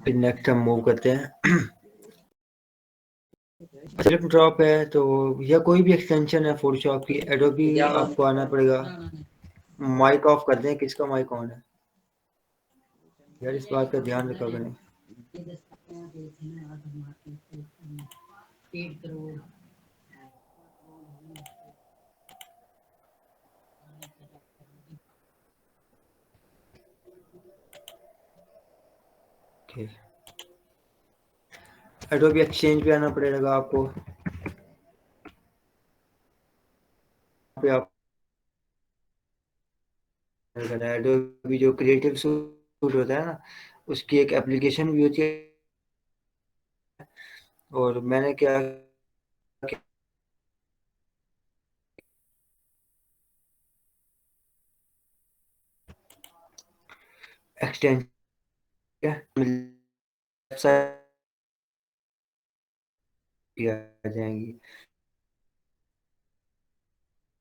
फिर नेक्स्ट हम मूव करते हैं। फ्लिप ड्रॉप है तो या कोई भी एक्सटेंशन है फोटोशॉप की, एडोबी आपको आना पड़ेगा। माइक ऑफ कर दें, किसका माइक ऑन है यार, इस बात का ध्यान रखा करें। एडोबी एक्सचेंज पे आना पड़ेगा आपको। पे आप एडोबी जो क्रिएटिव सूट होता है ना, उसकी एक एप्लीकेशन भी होती है। और मैंने क्या एक्सटेंशन वेबसाइट आ जाएंगी,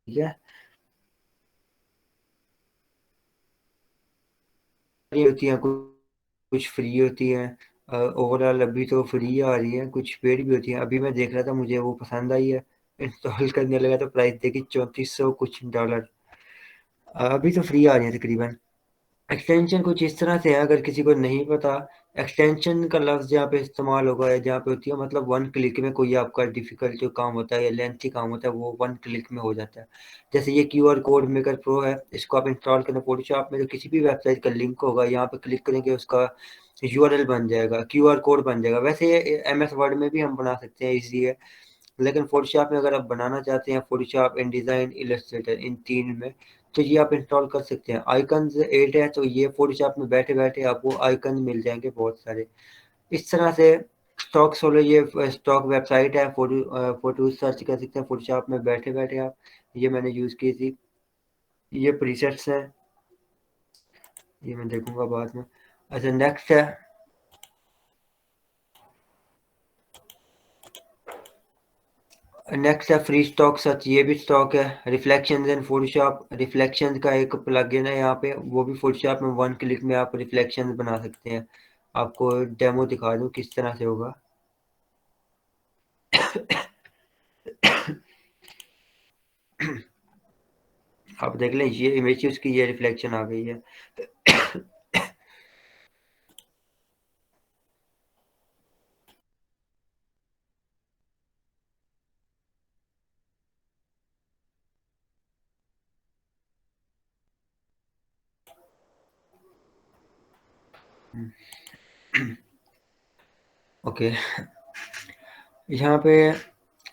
ठीक है। होती हैं कुछ फ्री होती हैं। ओवरऑल अभी तो फ्री आ रही है, कुछ पेड भी होती हैं। अभी मैं देख रहा था, मुझे वो पसंद आई है, इंस्टॉल करने लगा तो प्राइस देखी 3400 कुछ डॉलर। अभी तो फ्री आ रही है तकरीबन। एक्सटेंशन कुछ इस तरह से है, अगर किसी को नहीं पता, एक्सटेंशन का लफ्ज़ जहाँ पे इस्तेमाल होगा या जहाँ पे होती है, मतलब वन क्लिक में कोई आपका डिफ़िकल्ट जो काम होता है या लेंथी काम होता है, वो वन क्लिक में हो जाता है। जैसे ये क्यूआर कोड मेकर प्रो है, इसको आप इंस्टॉल करें फोटोशॉप में तो किसी भी वेबसाइट का लिंक होगा, यहाँ पे क्लिक करेंगे उसका यूआरएल बन जाएगा, क्यूआर कोड बन जाएगा। वैसे एमएस वर्ड में भी हम बना सकते हैं, ईज़ी है। लेकिन फोटोशॉप में अगर आप बनाना चाहते हैं, फोटोशॉप, इनडिज़ाइन, इलस्ट्रेटर, इन 3 में, तो ये आप इंस्टॉल कर सकते हैं। आइकन्स 8 है, तो ये फोटोशॉप में बैठे-बैठे आपको आइकन मिल जाएँगे बहुत सारे। इस तरह से स्टॉक सोलो, ये स्टॉक वेबसाइट है, फ़ोटोज़ सर्च कर सकते हैं फोटोशॉप में बैठे-बैठे आप। ये मैंने यूज़ की थी। ये प्रीसेट्स हैं, ये मैं देखूँगा बाद में। अच्छा, नेक्स्ट है, फ्री स्टॉक सर्च, ये भी स्टॉक है। रिफ्लेक्शंस इन फोटोशॉप, रिफ्लेक्शंस का एक प्लगइन है यहाँ पे, वो भी फोटोशॉप में वन क्लिक में आप रिफ्लेक्शंस बना सकते हैं। आपको डेमो दिखा दूँ किस तरह से होगा। आप देख लें, ये इमेज उसकी ये रिफ्लेक्शन आ गई है। ओके, यहाँ पे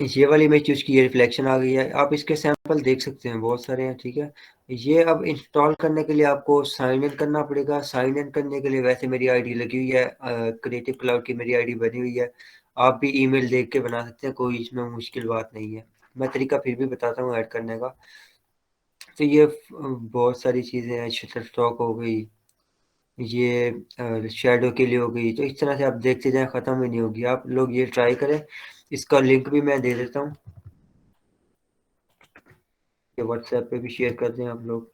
ये वाली इमेज उसकी ये रिफ्लेक्शन आ गई है। आप इसके सैंपल देख सकते हैं, बहुत सारे हैं, ठीक है। ये अब इंस्टॉल करने के लिए आपको साइन इन करना पड़ेगा। साइन इन करने के लिए वैसे मेरी आईडी लगी हुई है, क्रिएटिव क्लाउड की मेरी आईडी बनी हुई है। आप भी ईमेल देख के बना सकते हैं, कोई इसमें मुश्किल बात नहीं है। मैं तरीका फिर भी बताता हूँ ऐड करने का। तो ये बहुत सारी चीज़ें हैं, शटर स्टॉक हो गई, ये शैडो के लिए हो गई। तो इस तरह से आप देखते जाएं, ख़त्म ही नहीं होगी। आप लोग ये ट्राई करें, इसका लिंक भी मैं दे देता हूँ, ये व्हाट्सएप पे भी शेयर कर दें आप लोग,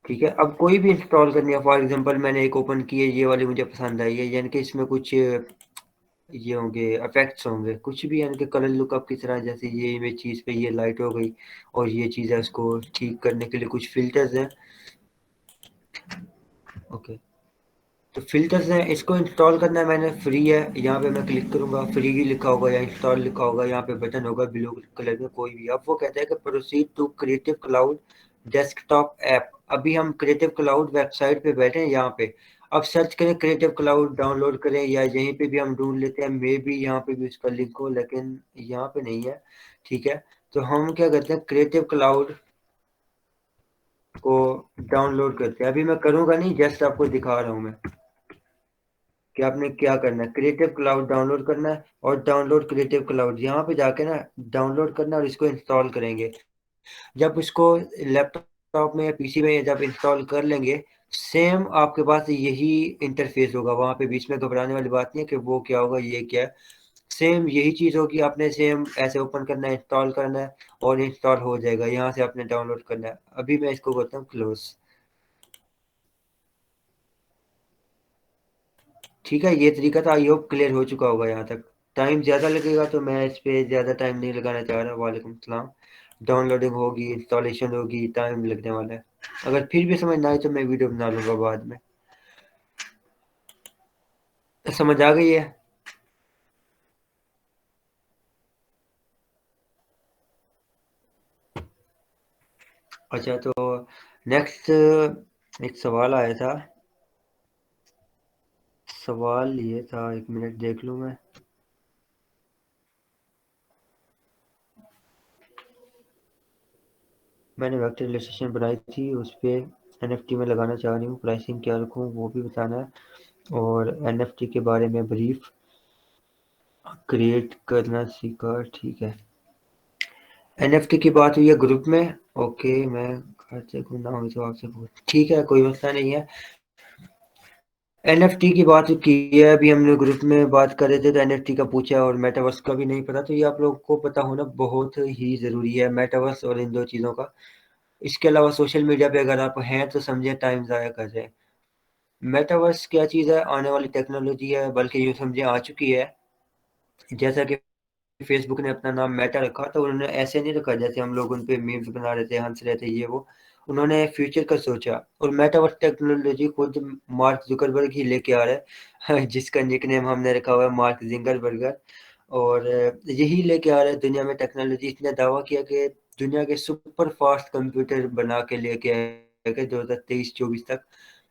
ठीक है। अब कोई भी इंस्टॉल करनी है, फॉर एग्जांपल मैंने एक ओपन की है, ये वाली मुझे पसंद आई है, यानी कि इसमें कुछ ये होंगे इफेक्ट्स होंगे, कुछ भी, यानी कि कलर लुकअप की तरह। जैसे ये इमेज चीज़ पे ये लाइट हो गई, और ये चीज़ है, उसको ठीक करने के लिए कुछ फिल्टर्स हैं। ओके, तो फिल्टर्स हैं, इसको इंस्टॉल करना है मैंने, फ्री है। यहाँ पे मैं क्लिक करूँगा, फ्री ही लिखा होगा या इंस्टॉल लिखा होगा, यहाँ पे बटन होगा ब्लू कलर में कोई भी। अब वो कहता है कि proceed to creative cloud desktop app. अभी हम क्रिएटिव क्लाउड वेबसाइट पे बैठे हैं यहाँ पे। अब सर्च करें क्रिएटिव क्लाउड, डाउनलोड करें, या यहीं पे भी हम ढूंढ लेते हैं, मे बी यहाँ पे भी उसका लिंक हो, लेकिन यहाँ पे नहीं है, ठीक है। तो हम क्या करते हैं, क्रिएटिव क्लाउड को डाउनलोड करते हैं। अभी मैं करूँगा नहीं, जस्ट आपको दिखा रहा हूँ मैं कि आपने क्या करना है। क्रिएटिव क्लाउड डाउनलोड करना है, और डाउनलोड क्रिएटिव क्लाउड यहाँ पे जाके ना डाउनलोड करना, और इसको इंस्टॉल करेंगे। जब इसको लैपटॉप में या पीसी में जब इंस्टॉल कर लेंगे, सेम आपके पास यही इंटरफेस होगा। वहाँ पे बीच में घबराने वाली बात नहीं है कि वो क्या होगा, ये क्या है। सेम यही चीज़ होगी, आपने सेम ऐसे ओपन करना है, इंस्टॉल करना है, और इंस्टॉल हो जाएगा। यहाँ से आपने डाउनलोड करना है। अभी मैं इसको करता हूँ क्लोज। ठीक है, ये तरीका तो आई होप क्लियर हो चुका होगा यहाँ तक। टाइम ज़्यादा लगेगा तो मैं इस पे ज़्यादा टाइम नहीं लगाना चाह रहा। वालेकुम सलाम। डाउनलोडिंग होगी, इंस्टॉलेशन होगी, टाइम लगने वाला है। अगर फिर भी समझ ना आए तो मैं वीडियो बना लूँगा बाद में। समझ आ गई है? अच्छा, तो नेक्स्ट एक सवाल आया था। सवाल ये था, एक मिनट देख लूँ मैं। मैंने वेक्टर इलस्ट्रेशन बनाई थी, उस पे एनएफटी में लगाना चाह रही हूँ, प्राइसिंग क्या रखूँ वो भी बताना है, और एनएफटी के बारे में ब्रीफ क्रिएट करना सीखा। ठीक है, एनएफटी की बात हुई है ग्रुप में। ओके, मैं घर से घूमना हुई तो आपसे पूछ, ठीक है, कोई मसला नहीं है। एनएफटी की बात की है, अभी हमने ग्रुप में बात कर रहे थे तो एनएफटी का पूछा, और मेटावर्स का भी नहीं पता, तो ये आप लोगों को पता होना बहुत ही ज़रूरी है, मेटावर्स और इन दो चीज़ों का। इसके अलावा सोशल मीडिया पे अगर आप हैं तो समझे टाइम ज़ाया कर रहे हैं। मेटावर्स क्या चीज़ है? आने वाली टेक्नोलॉजी है, बल्कि यूँ समझे आ चुकी है। जैसा कि फेसबुक ने अपना नाम मेटा रखा, तो उन्होंने ऐसे नहीं रखा जैसे हम लोग उन पे मीम्स बना रहे थे, हंस रहे थे, ये वो। उन्होंने फ्यूचर का सोचा, और मेटावर्स टेक्नोलॉजी खुद मार्क जुकरबर्ग ही लेके आ रहा है जिसका निकनेम हमने रखा हुआ है मार्क जिंगरबर्गर। और यही लेके आ रहा है दुनिया में टेक्नोलॉजी। इसने दावा किया कि दुनिया के सुपर फास्ट कंप्यूटर बना के लेके आएगा 2023-24 तक।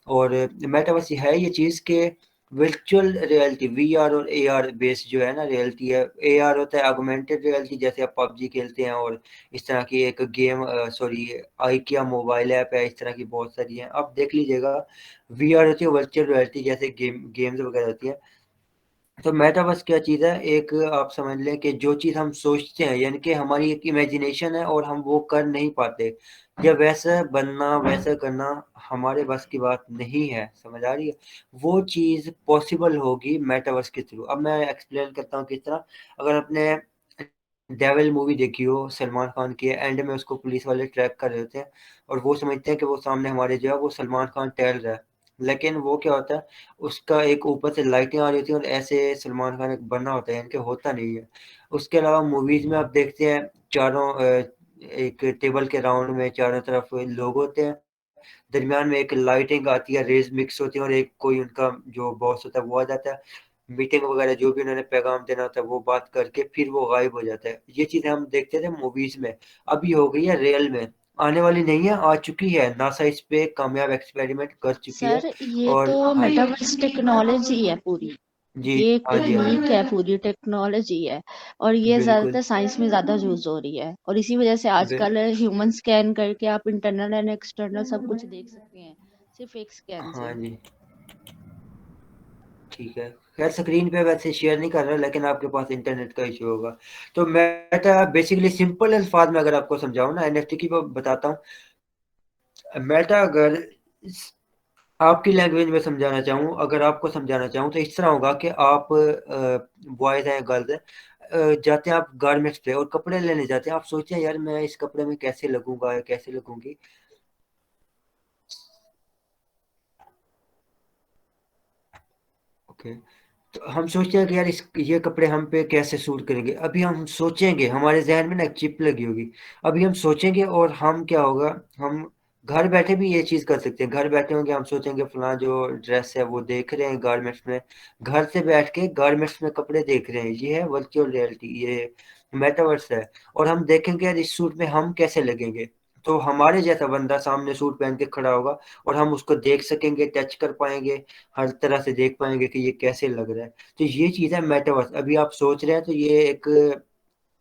और मेटावर्स है ये चीज़ के वर्चुअल रियलिटी, वीआर और एआर बेस्ड जो है ना रियलिटी है। एआर होता है ऑगमेंटेड रियलिटी, जैसे आप पबजी खेलते हैं, और इस तरह की एक game, sorry, IKEA mobile app है, इस तरह की बहुत सारी हैं, आप देख लीजिएगा। वीआर होती है वर्चुअल रियलिटी, जैसे गेम्स वगैरह होती है। तो मेटावर्स क्या चीज़ है? एक आप समझ लें कि जो चीज़ हम सोचते हैं, यानी कि हमारी एक इमेजिनेशन है और हम वो कर नहीं पाते, या वैसा बनना वैसा करना हमारे बस की बात नहीं है, समझ आ रही है? वो चीज़ पॉसिबल होगी मेटावर्स के थ्रू। अब मैं एक्सप्लेन करता हूँ किस तरह। अगर आपने डेविल मूवी देखी हो, सलमान खान की है, एंड में उसको पुलिस वाले ट्रैक कर रहे होते हैं, और वो समझते हैं कि वो सामने हमारे जो है वो सलमान खान टहल रहा है। लेकिन वो क्या होता है, उसका एक ऊपर से लाइटें आ रही होती हैं, और ऐसे सलमान खान एक बना होता है, इनके होता नहीं है। उसके अलावा मूवीज में आप देखते हैं, चारों एक टेबल के राउंड में चारों तरफ लोग होते हैं, दरमियान में एक लाइटिंग आती है, रेज मिक्स होती है, और एक कोई उनका जो बॉस होता है वो आ जाता है, मीटिंग वगैरह जो भी उन्होंने पैगाम देना होता है वो बात करके फिर वो गायब हो जाता है। ये चीज़ें हम देखते थे मूवीज में, अभी हो गई है रियल में। आने वाली नहीं है, आ चुकी है। नासा इस पे कामयाब एक्सपेरिमेंट कर चुकी है। सर ये तो और हाँ, मेटावर्स टेक्नोलॉजी है पूरी। जी, ये एक हाँ जी, हाँ लीक जी, है, पूरी टेक्नोलॉजी है। और ये बिल्कुल, ज्यादातर साइंस में ज्यादा यूज हो रही है, और इसी वजह से बिल आजकल ह्यूमन स्कैन करके आप इंटरनल एंड एक्सटर्नल सब कुछ देख सकते हैं सिर्फ एक स्कैन हाँ से। जी, ठीक है। खैर, स्क्रीन पे वैसे शेयर नहीं कर रहा, लेकिन आपके पास इंटरनेट का इशू होगा। तो मेटा बेसिकली सिंपल अल्फाज में अगर आपको समझाऊं ना, एनएफटी की वो बताता हूँ। मेटा अगर आपकी लैंग्वेज में समझाना चाहूँ, अगर आपको समझाना चाहूँ तो इस तरह होगा कि आप बॉयज़ हैं, गर्ल्स हैं, जाते हैं आप गारमेंट्स पे और कपड़े लेने जाते हैं, आप सोचते हैं यार मैं इस कपड़े में कैसे लगूंगा या कैसे लगूंगी। ओके, तो हम सोचते हैं कि यार इस ये कपड़े हम पे कैसे सूट करेंगे। अभी हम सोचेंगे, हमारे जहन में ना एक चिप लगी होगी। अभी हम सोचेंगे और हम क्या होगा, हम घर बैठे भी ये चीज़ कर सकते हैं। घर बैठे होंगे, हम सोचेंगे फलां जो ड्रेस है वो देख रहे हैं गारमेंट्स में, घर से बैठ के गारमेंट्स में कपड़े देख रहे हैं। ये है वर्चुअल रियलिटी, ये मेटावर्स है। और हम देखेंगे यार इस सूट में हम कैसे लगेंगे। तो हमारे जैसा बंदा सामने सूट पहन के खड़ा होगा, और हम उसको देख सकेंगे, टच कर पाएंगे, हर तरह से देख पाएंगे कि ये कैसे लग रहा है। तो ये चीज़ है मेटावर्स। अभी आप सोच रहे हैं तो ये एक,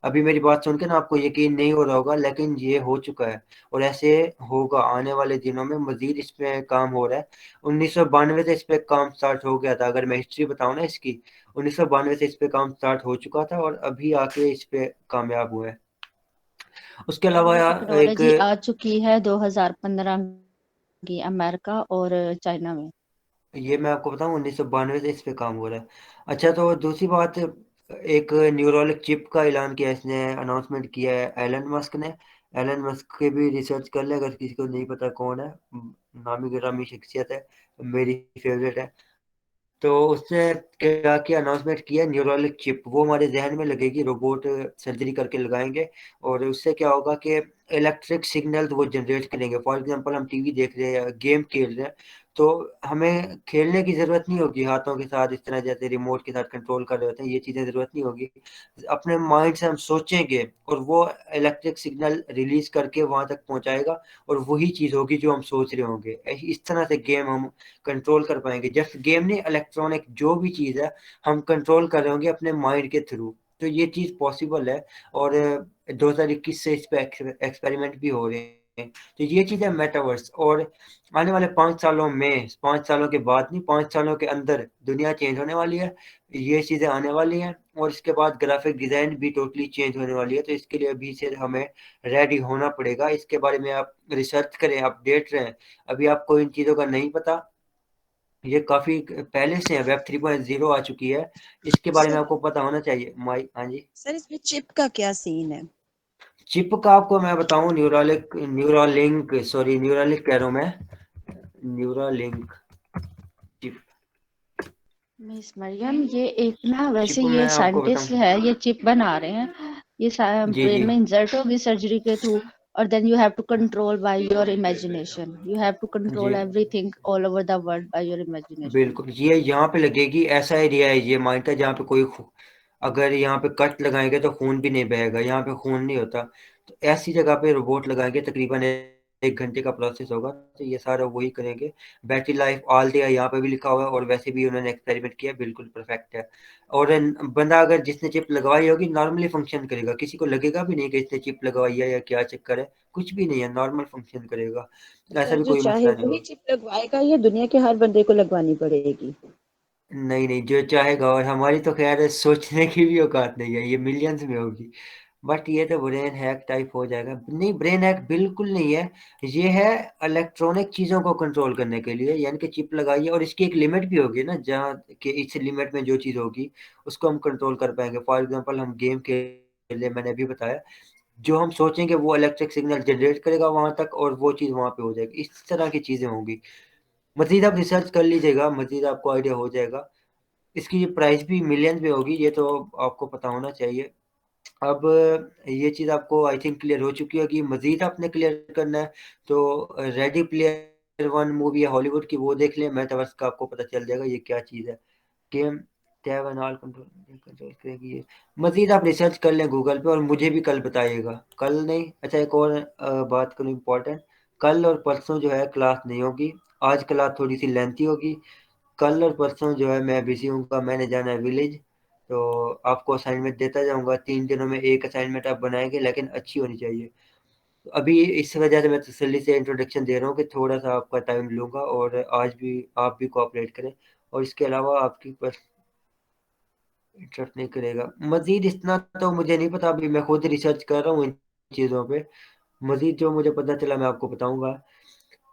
अभी मेरी बात सुन के ना आपको यकीन नहीं हो रहा होगा, लेकिन ये हो चुका है, और ऐसे होगा आने वाले दिनों में। मजीद इस पे काम हो रहा है। 1992 से इस पे काम स्टार्ट हो गया था, अगर मैं हिस्ट्री बताऊं ना इसकी। 1992 से इस पे काम स्टार्ट हो चुका था, और अभी आके इस पे कामयाब हुआ है। उसके और अलावा ये एक, टेक्नोलॉजी आ चुकी है 2015 की अमेरिका और चाइना में। ये मैं आपको बताऊं 1992 से इस पे काम हो रहा है। अच्छा, तो दूसरी बात, एक न्यूरोलिक चिप का ऐलान किया, इसने अनाउंसमेंट किया है एलन मस्क ने। एलन मस्क के भी रिसर्च कर ले अगर किसी को नहीं पता कौन है। नामी गिरामी शख्सियत है, मेरी फेवरेट है। तो उसने क्या किया, अनाउंसमेंट किया, न्यूरोलिक चिप वो हमारे जहन में लगेगी, रोबोट सर्जरी करके लगाएंगे, और उससे क्या होगा कि इलेक्ट्रिक सिग्नल वो जनरेट करेंगे। फॉर एग्जांपल हम टीवी देख रहे हैं, गेम खेल रहे हैं, तो हमें खेलने की जरूरत नहीं होगी हाथों के साथ इस तरह, जैसे रिमोट के साथ कंट्रोल कर रहे होते हैं, ये चीजें जरूरत नहीं होगी। अपने माइंड से हम सोचेंगे और वो इलेक्ट्रिक सिग्नल रिलीज करके वहां तक पहुंचाएगा, और वही चीज होगी जो हम सोच रहे होंगे। इस तरह से गेम हम कंट्रोल कर पाएंगे। जस्ट गेम नहीं, इलेक्ट्रॉनिक जो भी चीज है हम कंट्रोल कर रहे होंगे अपने माइंड के थ्रू। तो ये चीज पॉसिबल है, और 2021 से इस पे एक्सपेरिमेंट भी हो रहे हैं। तो ये चीज है मेटावर्स। और आने वाले 5 सालों में, 5 सालों के बाद नहीं, 5 सालों के अंदर दुनिया चेंज होने वाली है, ये चीजें आने वाली हैं। और इसके बाद ग्राफिक डिजाइन भी टोटली चेंज होने वाली है। तो इसके लिए अभी से हमें रेडी होना पड़ेगा। इसके बारे में आप रिसर्च करें, अपडेट रहें। अभी आपको इन चीजों का नहीं पता, ये काफी पहले से है, वेब 3.0 आ चुकी है, इसके बारे में सर आपको पता होना चाहिए। माई, हाँ जी। सर इसमें चिप का क्या सीन है? चिप का आपको मैं बताऊं, न्यूरालिंक, सॉरी न्यूरालिंक कह रहा हूं मैं, न्यूरालिंक चिप। मिस मरियम, ये एक ना, वैसे चिप ये मैं आपको साइंटिस्ट बताऊं। है, ये चिप बना रहे हैं, ये जी ब्रेन जी में इंसर्ट होगी सर्जरी के थ्रू, और then you have to control by your imagination, you have to जी, control everything all over the world by your imagination. बिल्कुल। ये यहाँ पे लगेगी, ऐसा एरिया है ये माइंड का जहाँ पे अगर यहाँ पे कट लगाएंगे तो खून भी नहीं बहेगा, यहाँ पे खून नहीं होता। तो ऐसी जगह पे रोबोट लगाएंगे, तकरीबन 1 घंटे का प्रोसेस होगा, तो ये सारा वही करेंगे। बैटरी लाइफ ऑल डे यहाँ पे भी लिखा हुआ है, और वैसे भी उन्होंने एक्सपेरिमेंट किया, बिल्कुल परफेक्ट है। और बंदा अगर जिसने चिप लगवाई होगी नॉर्मली फंक्शन करेगा, किसी को लगेगा भी नहीं कि इसने चिप लगवाई है या क्या चक्कर है, कुछ भी नहीं है, नॉर्मल फंक्शन करेगा। तो ऐसा सर भी जो कोई चाहे मसला नहीं वही होगा। चिप लगवाएगा या दुनिया के हर बंदे को लगवानी पड़ेगी? नहीं नहीं, जो चाहेगा। और हमारी तो खैर सोचने की भी औकात नहीं है, ये मिलियंस में होगी। बट ये तो ब्रेन हैक टाइप हो जाएगा। नहीं, ब्रेन हैक बिल्कुल नहीं है। ये है इलेक्ट्रॉनिक चीजों को कंट्रोल करने के लिए, यानी कि चिप लगाइए, और इसकी एक लिमिट भी होगी ना, जहाँ कि इस लिमिट में जो चीज होगी उसको हम कंट्रोल कर पाएंगे। फॉर एग्जांपल हम गेम खेले, मैंने अभी बताया, जो हम सोचेंगे वो इलेक्ट्रिक सिग्नल जनरेट करेगा वहां तक, और वो चीज वहां पे हो जाएगी। इस तरह की चीजें होंगी। मजीद आप रिसर्च कर लीजिएगा, मजीद आपको आइडिया हो जाएगा। इसकी प्राइस भी मिलियंस में होगी, ये तो आपको पता होना चाहिए। अब ये चीज़ आपको आई थिंक क्लियर हो चुकी होगी। मजीद आपने क्लियर करना है तो रेडी प्लेयर वन मूवी है हॉलीवुड की, वो देख लें, मेटावर्स का आपको पता चल जाएगा ये क्या चीज़ है। Game tab and all control control करेगी ये। मजीद आप रिसर्च कर लें गूगल पे, और मुझे भी कल बताइएगा। कल नहीं, अच्छा एक और बात करूँ इम्पोर्टेंट। कल और परसों जो है क्लास नहीं होगी। आज क्लास थोड़ी सी लेंथी होगी। कल और परसों जो है मैं बिजी हूँ, मैंने जाना है विलेज। तो आपको असाइनमेंट देता जाऊंगा, 3 दिनों में एक असाइनमेंट आप बनाएंगे, लेकिन अच्छी होनी चाहिए। तो अभी इस वजह से मैं तसल्ली से इंट्रोडक्शन दे रहा हूँ कि थोड़ा सा आपका टाइम लूंगा, और आज भी आप भी कोऑपरेट करें। और इसके अलावा आपकी बस इंटरेस्ट नहीं करेगा। मजीद इतना तो मुझे नहीं पता, अभी मैं खुद रिसर्च कर रहा हूँ इन चीज़ों पे। मजीद जो मुझे पता चला मैं आपको बताऊंगा।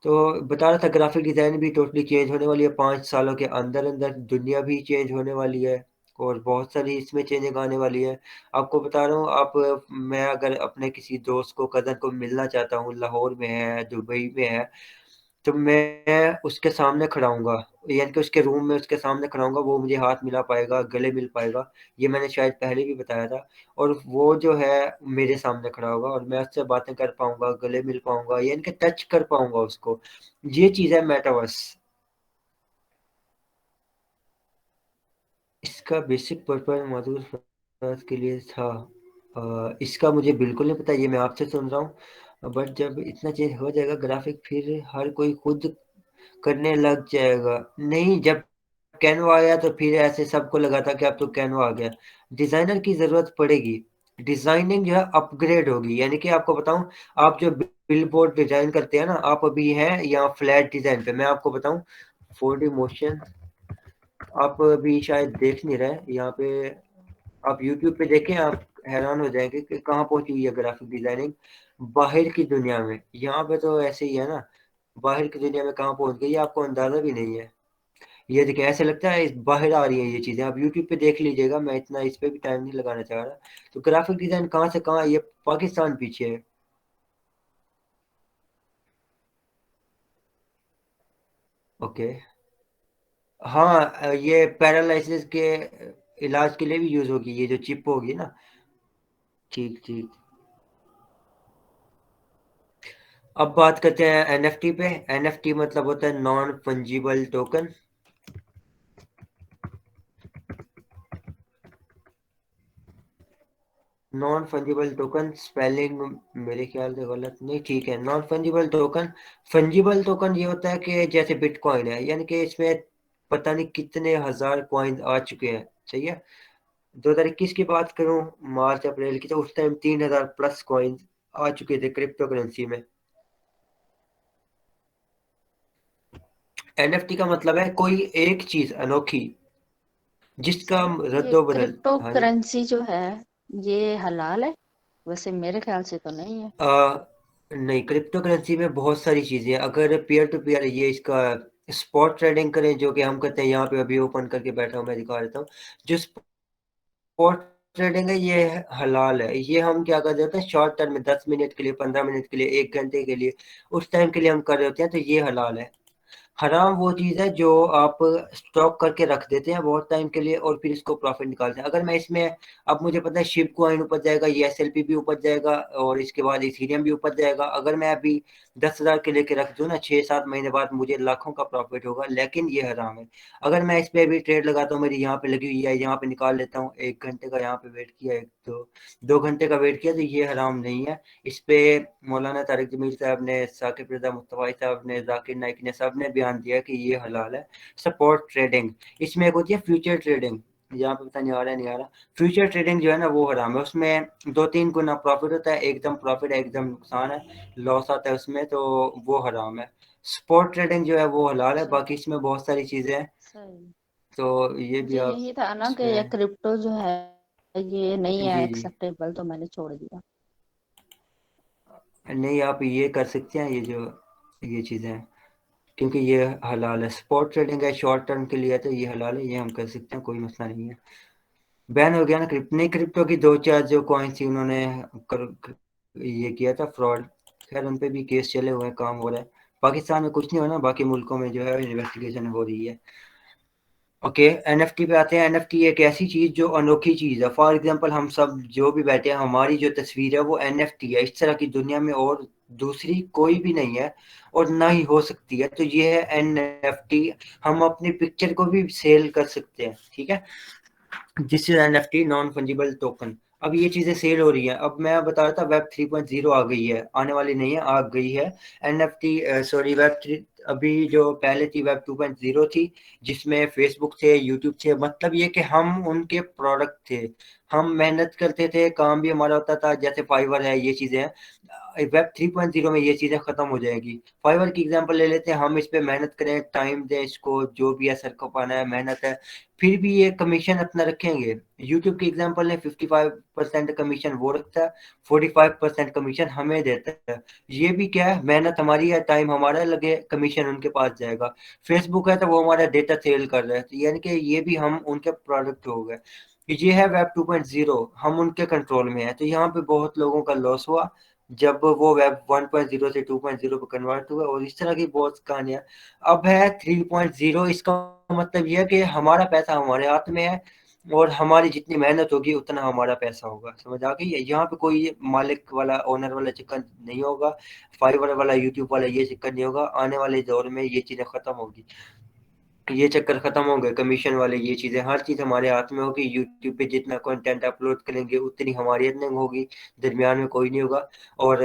तो बता रहा था, ग्राफिक डिजाइन भी टोटली चेंज होने वाली है 5 सालों के अंदर अंदर। दुनिया भी चेंज होने वाली है, और बहुत सारी इसमें चेंजिंग आने वाली है। आपको बता रहा हूँ, आप, मैं अगर अपने किसी दोस्त को, कज़न को मिलना चाहता हूँ, लाहौर में है, दुबई में है, तो मैं उसके सामने खड़ा हूँगा, यानी कि उसके रूम में उसके सामने खड़ा हूँगा, वो मुझे हाथ मिला पाएगा, गले मिल पाएगा। ये मैंने शायद पहले भी बताया था। और वो जो है मेरे सामने खड़ा होगा, और मैं उससे बातें कर पाऊंगा, गले मिल पाऊंगा, यानी कि टच कर पाऊंगा उसको। ये चीज है मेटावर्स। इसका बेसिक पर्पज मौजूद फ्रांस के लिए था। इसका मुझे बिल्कुल नहीं पता, ये मैं आपसे सुन रहा हूँ। बट जब इतना चेंज हो जाएगा ग्राफिक, फिर हर कोई खुद करने लग जाएगा। नहीं, जब कैनवा आया तो फिर ऐसे सबको लगा था कि अब तो कैनवा आ गया। डिजाइनर की जरूरत पड़ेगी। डिजाइनिंग जो है अपग्रेड होगी, यानी कि आपको बताऊं, आप जो बिल बोर्ड डिजाइन करते हैं ना, आप अभी हैं यहाँ फ्लैट डिजाइन पे, मैं आपको बताऊं, 4D मोशन आप अभी शायद देख नहीं रहे यहाँ पे। आप यूट्यूब पे देखें, आप हैरान हो जाएंगे कि कहाँ पहुंची हुई है ग्राफिक डिजाइनिंग बाहर की दुनिया में। यहाँ पे तो ऐसे ही है ना, बाहर की दुनिया में कहाँ पहुंच गई है आपको अंदाजा भी नहीं है। ये देखिए, ऐसे लगता है बाहर आ रही है ये चीजें, आप यूट्यूब पे देख लीजिएगा, मैं इतना इस पे भी टाइम नहीं लगाना चाह रहा। तो ग्राफिक डिजाइन कहाँ से कहाँ, ये पाकिस्तान पीछे है। ओके। हाँ, ये पैरालिसिस के इलाज के लिए भी यूज होगी, ये जो चिप होगी ना। ठीक ठीक। अब बात करते हैं एनएफटी पे। एनएफटी मतलब होता है non fungible token. Non fungible token spelling मेरे ख्याल से गलत नहीं, ठीक है। Non fungible token, fungible token ये होता है कि जैसे बिटकॉइन है, यानी कि इसमें पता नहीं कितने हजार कॉइन आ चुके हैं। सही है। 2021 की बात करूं, मार्च अप्रैल की, तो उस टाइम 3,000 प्लस कॉइन आ चुके थे क्रिप्टो करेंसी में। एनएफटी का मतलब है कोई एक चीज अनोखी जिसका सर ये रद्दो बदल। क्रिप्टो हाँ जी। करेंसी जो है ये हलाल है? वैसे मेरे ख्याल से तो नहीं है। आ, नहीं, क्रिप्टो करेंसी में बहुत सारी चीजें हैं। अगर पेयर टू पेयर ये इसका स्पॉट ट्रेडिंग करें, जो कि हम करते हैं, यहाँ पे अभी ओपन करके बैठा हूँ, मैं दिखा देता हूँ। जो स्पॉट ट्रेडिंग है ये हलाल है। ये हम क्या कर रहे होते हैं, शॉर्ट टर्म में 10 मिनट के लिए, 15 मिनट के लिए, 1 घंटे के लिए, उस टाइम के लिए हम कर रहे होते हैं, तो ये हलाल है। हराम वो चीज़ है जो आप स्टॉक करके रख देते हैं बहुत टाइम के लिए और फिर इसको प्रॉफिट निकालते हैं। अगर मैं इसमें, अब मुझे पता है शिप कॉइन उपज जाएगा, ये एसएलपी भी उपज जाएगा, और इसके बाद इथेरियम भी उपज जाएगा। अगर मैं अभी 10,000 के लेके रख दूं ना, 6-7 महीने बाद मुझे लाखों का प्रॉफिट होगा, लेकिन ये हराम है। अगर मैं इस पे भी ट्रेड लगाता हूँ, मेरी यहाँ पे लगी हुई है, यहाँ पे निकाल लेता हूँ, 1 घंटे का यहाँ पे वेट किया, एक दो 2 घंटे का वेट किया, तो ये हराम नहीं है। इस पे मौलाना तारिक जमील साहब ने, साकिब रजा मुस्तफा साहब ने, जाकिर नाइक ने, सब ने बयान दिया कि ये हलाल है। सपोर्ट ट्रेडिंग, इसमें एक होती है फ्यूचर ट्रेडिंग, यहाँ पे पता नहीं आ रहा है नहीं आ रहा। फ्यूचर ट्रेडिंग जो है ना वो हराम है। उसमें 2-3 गुना प्रॉफिट होता है, एकदम प्रॉफिट है एकदम नुकसान है, लॉस आता है उसमें, तो वो हराम है। स्पॉट ट्रेडिंग जो है वो हलाल है। अच्छा। बाकी इसमें बहुत सारी चीजें हैं, सही। तो ये भी मुझे आप यही था ना कि ये इसमें। क्रिप्टो जो है ये नहीं है जी जी। एक्सेप्टेबल, तो मैंने छोड़ दिया। नहीं, आप ये कर सकते हैं, ये जो ये चीज़ें हैं, क्योंकि ये हलाल है। स्पॉट ट्रेडिंग है, शॉर्ट टर्म के लिए है, तो ये हलाल है, ये हम कर सकते हैं, कोई मसला नहीं है। बैन हो गया ना क्रिप्टो, नहीं क्रिप्टो की दो चार जो कॉइन थी उन्होंने ये किया था फ्रॉड। खैर उन पे भी केस चले हुए हैं, काम हो रहा है। पाकिस्तान में कुछ नहीं हो ना, बाकी मुल्कों में जो है इन्वेस्टिगेशन हो रही है। ओके, एनएफटी पे आते हैं। एनएफटी एक ऐसी चीज जो अनोखी चीज है। फॉर एग्जांपल हम सब जो भी बैठे हैं, हमारी जो तस्वीर है वो एनएफटी है। इस तरह की दुनिया में और दूसरी कोई भी नहीं है, और ना ही हो सकती है। तो ये है एनएफटी। हम अपनी पिक्चर को भी सेल कर सकते हैं, ठीक है। This is NFT, non fungible token. अब ये चीजें सेल हो रही हैं। अब मैं बता रहा था वेब 3.0 आ गई है, आने वाली नहीं है, आ गई है। NFT, sorry, web 3। अभी जो पहले थी वेब 2.0 थी, जिसमें फेसबुक थे, यूट्यूब थे। मतलब ये कि हम उनके प्रोडक्ट थे, हम मेहनत करते थे, काम भी हमारा होता था, जैसे फाइवर है, ये चीजें हैं। वेब 3.0 में ये चीजें खत्म हो जाएगी। फाइवर की एग्जांपल ले लेते हैं, हम इस पे मेहनत करें, टाइम दें इसको, जो भी है सर को पाना है, मेहनत है, फिर भी ये कमीशन अपना रखेंगे। यूट्यूब की एग्जांपल ने 55% कमीशन वो रखता है, 45% कमीशन हमें देता है। ये भी क्या है, मेहनत हमारी है, टाइम हमारा लगे, कमीशन उनके पास जाएगा। फेसबुक है तो वो हमारा डेटा सेल कर रहा है, तो यानी कि ये भी हम उनके प्रोडक्ट हो गए। ये है वेब 2.0, हम उनके कंट्रोल में है। तो यहाँ पे बहुत लोगों का लॉस हुआ जब वो वेब 1.0 से 2.0 पे कन्वर्ट हुआ, और इस तरह की बहुत कहानियां। अब है 3.0, इसका मतलब यह है कि हमारा पैसा हमारे हाथ में है, और हमारी जितनी मेहनत होगी उतना हमारा पैसा होगा। समझ आ गई है? यहाँ पे कोई मालिक वाला, ओनर वाला चक्कर नहीं होगा, फाइवर वाला, यूट्यूब वाला ये चक्कर नहीं होगा। आने वाले दौर में ये चीजें खत्म होगी, ये चक्कर खत्म हो गए, कमीशन वाले, ये चीजें, हर चीज हमारे हाथ में होगी। यूट्यूब पे जितना कंटेंट अपलोड करेंगे उतनी हमारी अर्निंग होगी, दरमियान में कोई नहीं होगा। और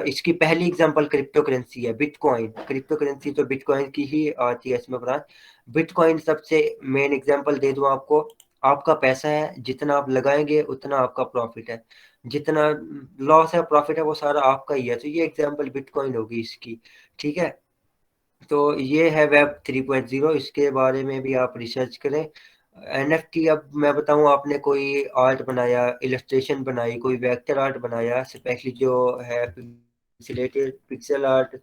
इसकी पहली एग्जांपल क्रिप्टो करेंसी है, बिटकॉइन। क्रिप्टो करेंसी तो बिटकॉइन की ही आती है इसमें ब्रांच। बिटकॉइन सबसे मेन एग्जांपल दे दूं आपको। आपका पैसा है, जितना आप लगाएंगे उतना आपका प्रॉफिट है, जितना लॉस है प्रॉफिट है वो सारा आपका ही है। तो ये एग्जांपल बिटकॉइन होगी इसकी, ठीक है। तो ये है वेब 3.0, इसके बारे में भी आप रिसर्च करें। एनएफटी, अब मैं बताऊं, आपने कोई आर्ट बनाया, इलस्ट्रेशन बनाई, कोई वेक्टर आर्ट बनाया, स्पेशली जो है पिक्सेलेटेड पिक्सल आर्ट,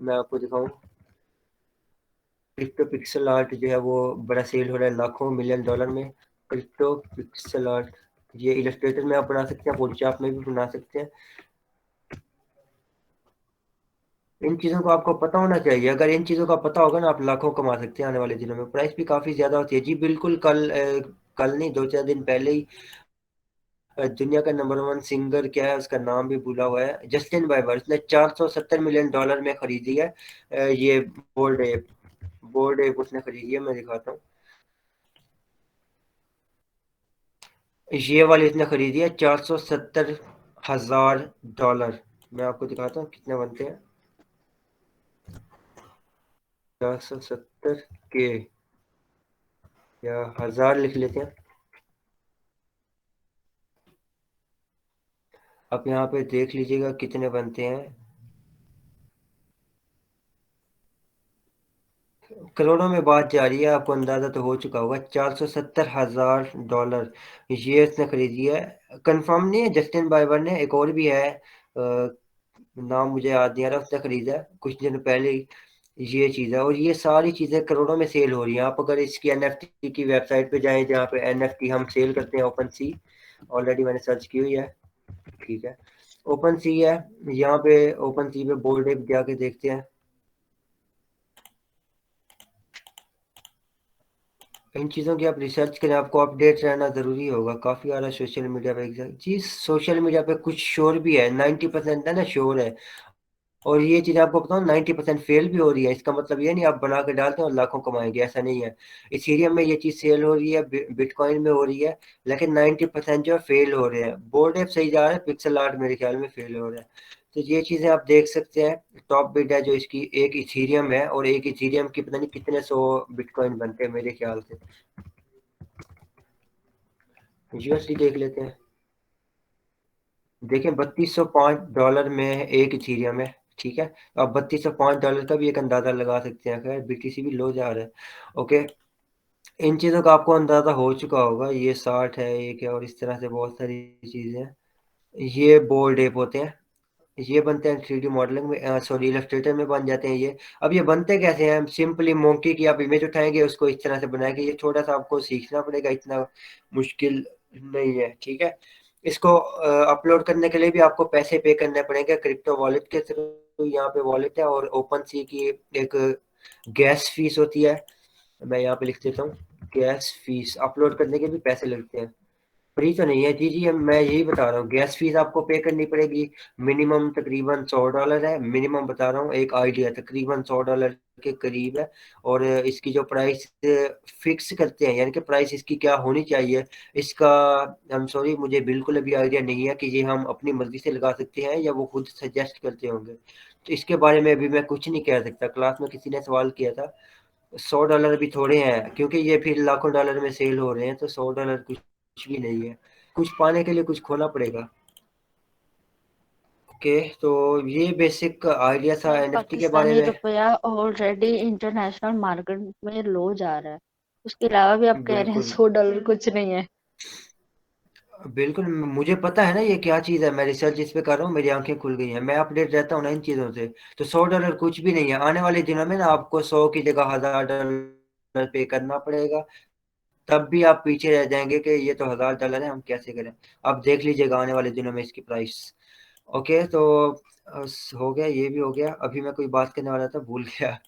मैं आपको दिखाऊं। क्रिप्टो पिक्सल आर्ट जो है वो बड़ा सेल हो रहा है, लाखों मिलियन डॉलर में। क्रिप्टो पिक्सल आर्ट, ये इलस्ट्रेटर में आप बना सकते हैं, फोटोशॉप में भी बना सकते हैं। इन चीज़ों को आपको पता होना चाहिए। अगर इन चीज़ों का पता होगा ना, आप लाखों कमा सकते हैं आने वाले दिनों में। प्राइस भी काफ़ी ज़्यादा होती है जी। बिल्कुल कल नहीं, 2-4 दिन पहले ही दुनिया का नंबर 1 सिंगर क्या है, उसका नाम भी भूला हुआ है, जस्टिन बाइबर, उसने $470 मिलियन में खरीदी है ये बोल्ड एप। बोल्ड एप उसने खरीदी है, मैं दिखाता हूँ। ये वाली उसने खरीदी है $470,000। मैं आपको दिखाता हूँ कितने बनते हैं। 470 के, या 1000 लिख लेते हैं। आप यहाँ पे देख लीजिएगा कितने बनते हैं। करोड़ों में बात जा रही है, आपको अंदाजा तो हो चुका होगा। $470,000 ये इसने खरीदी है। कंफर्म नहीं है, जस्टिन बाइबर ने, एक और भी है नाम मुझे याद नहीं आ रहा, उसने खरीदा है कुछ दिन पहले ही। ये चीज़ है, और ये सारी चीज़ें करोड़ों में सेल हो रही हैं। आप अगर इसकी एनएफटी की वेबसाइट पे जाएं, जहाँ पे एनएफटी हम सेल करते हैं, ओपन सी, ऑलरेडी मैंने सर्च की हुई है। ठीक है, ओपन सी है। यहाँ पे ओपन सी पे बोल्ड एप जाके देखते हैं। इन चीज़ों की आप रिसर्च करें, आपको अपडेट रहना ज़रूरी होगा। काफ़ी आ रहा है सोशल मीडिया पे जी। सोशल मीडिया पे कुछ श्योर भी है, 90% है ना श्योर है। और ये चीज़ आपको बताऊँ, 90% फेल भी हो रही है। इसका मतलब ये नहीं आप बना के डालते हैं और लाखों कमाएंगे, ऐसा नहीं है। इथेरियम में ये चीज़ सेल हो रही है, बिटकॉइन में हो रही है, लेकिन 90% जो है फेल हो रहे हैं। बोर्ड एप सही जा रहा है, पिक्सल आर्ट मेरे ख्याल में फेल हो रहा है। तो ये चीज़ें आप देख सकते हैं। टॉप बिड है जो इसकी, एक इथेरियम है, और एक इथेरियम की पता नहीं कितने सौ बिटकॉइन बनते हैं मेरे ख्याल से। यूएसडी देख लेते हैं। देखें, $3205 में एक इथीरियम है। ठीक है, तो आप $3205 का भी एक अंदाजा लगा सकते हैं। खैर बीटीसी भी लो जा रहा है। ओके, इन चीज़ों का आपको अंदाजा हो चुका होगा। ये 60 है, ये क्या, और इस तरह से बहुत सारी चीज़ें हैं। ये बोल्ड एप होते हैं। ये बनते हैं 3D मॉडलिंग में, सॉरी इलस्ट्रेटर में बन जाते हैं ये। अब ये बनते कैसे हैं? सिंपली मोंकी की आप इमेज उठाएंगे, उसको इस तरह से बनाएंगे। ये थोड़ा सा आपको सीखना पड़ेगा, इतना मुश्किल नहीं है। ठीक है, इसको अपलोड करने के लिए भी आपको पैसे पे करने पड़ेंगे क्रिप्टो वॉलेट के थ्रू। यहाँ पे वॉलेट है, और ओपन सी की एक गैस फीस होती है। मैं यहाँ पे लिख देता हूँ, गैस फीस। अपलोड करने के भी पैसे लगते हैं, फ्री तो नहीं है जी। जी मैं यही बता रहा हूँ, गैस फीस आपको पे करनी पड़ेगी। मिनिमम तकरीबन $100 है, मिनिमम बता रहा हूँ, एक आइडिया तकरीबन $100 के करीब है। और इसकी जो प्राइस फिक्स करते हैं, यानी कि प्राइस इसकी क्या होनी चाहिए, इसका आई एम सॉरी, मुझे बिल्कुल अभी आइडिया नहीं है कि ये हम अपनी मर्जी से लगा सकते हैं या वो खुद सजेस्ट करते होंगे। तो इसके बारे में अभी मैं कुछ नहीं कह सकता। क्लास में किसी ने सवाल किया था। $100 भी थोड़े हैं, क्योंकि ये फिर लाखों डॉलर में सेल हो रहे हैं, तो $100 कुछ भी नहीं है। कुछ पाने के लिए कुछ खोना पड़ेगा। ओके, तो ये बेसिक आइडिया था यार एनएफटी के बारे पाकिस्तानी में। रुपया ऑलरेडी इंटरनेशनल मार्केट में लो जा रहा है, उसके अलावा भी आप कह रहे हैं बिल्कुल, $100 कुछ नहीं है। बिल्कुल मुझे पता है ना ये क्या चीज़ है। मैं रिसर्च इस पे कर रहा हूँ, मेरी आंखें खुल गई हैं, मैं अपडेट रहता हूँ ना इन चीज़ों से। तो $100 कुछ भी नहीं है। आने वाले दिनों में ना आपको 100 की जगह $1000 पे करना पड़ेगा। तब भी आप पीछे रह जाएंगे कि ये तो $1000 है, हम कैसे करें। आप देख लीजिएगा आने वाले दिनों में इसकी प्राइस। ओके, तो हो गया, ये भी हो गया। अभी मैं कोई बात करने वाला था, भूल गया।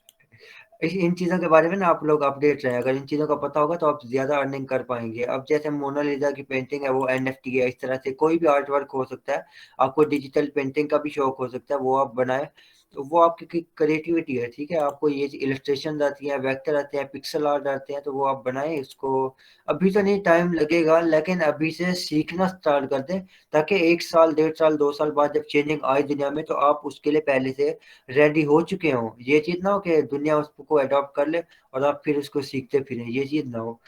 इन चीज़ों के बारे में ना आप लोग अपडेट रहें। अगर इन चीज़ों का पता होगा तो आप ज़्यादा अर्निंग कर पाएंगे। अब जैसे मोनालिसा की पेंटिंग है, वो एनएफटी है। इस तरह से कोई भी आर्ट वर्क हो सकता है। आपको डिजिटल पेंटिंग का भी शौक हो सकता है, वो आप बनाए, तो वो आपकी क्रिएटिविटी है। ठीक है, आपको ये इलस्ट्रेशन आती है, वेक्टर आते हैं, पिक्सल आर्ट आते हैं, तो वो आप बनाएं इसको। अभी तो नहीं, टाइम लगेगा, लेकिन अभी से सीखना स्टार्ट कर दें, ताकि 1 साल, 1.5 साल, 2 साल बाद जब चेंजिंग आए दुनिया में, तो आप उसके लिए पहले से रेडी हो चुके हों। ये चीज़ ना हो कि दुनिया उसको अडॉप्ट कर ले और आप फिर उसको सीखते फिरें, ये चीज़ ना हो।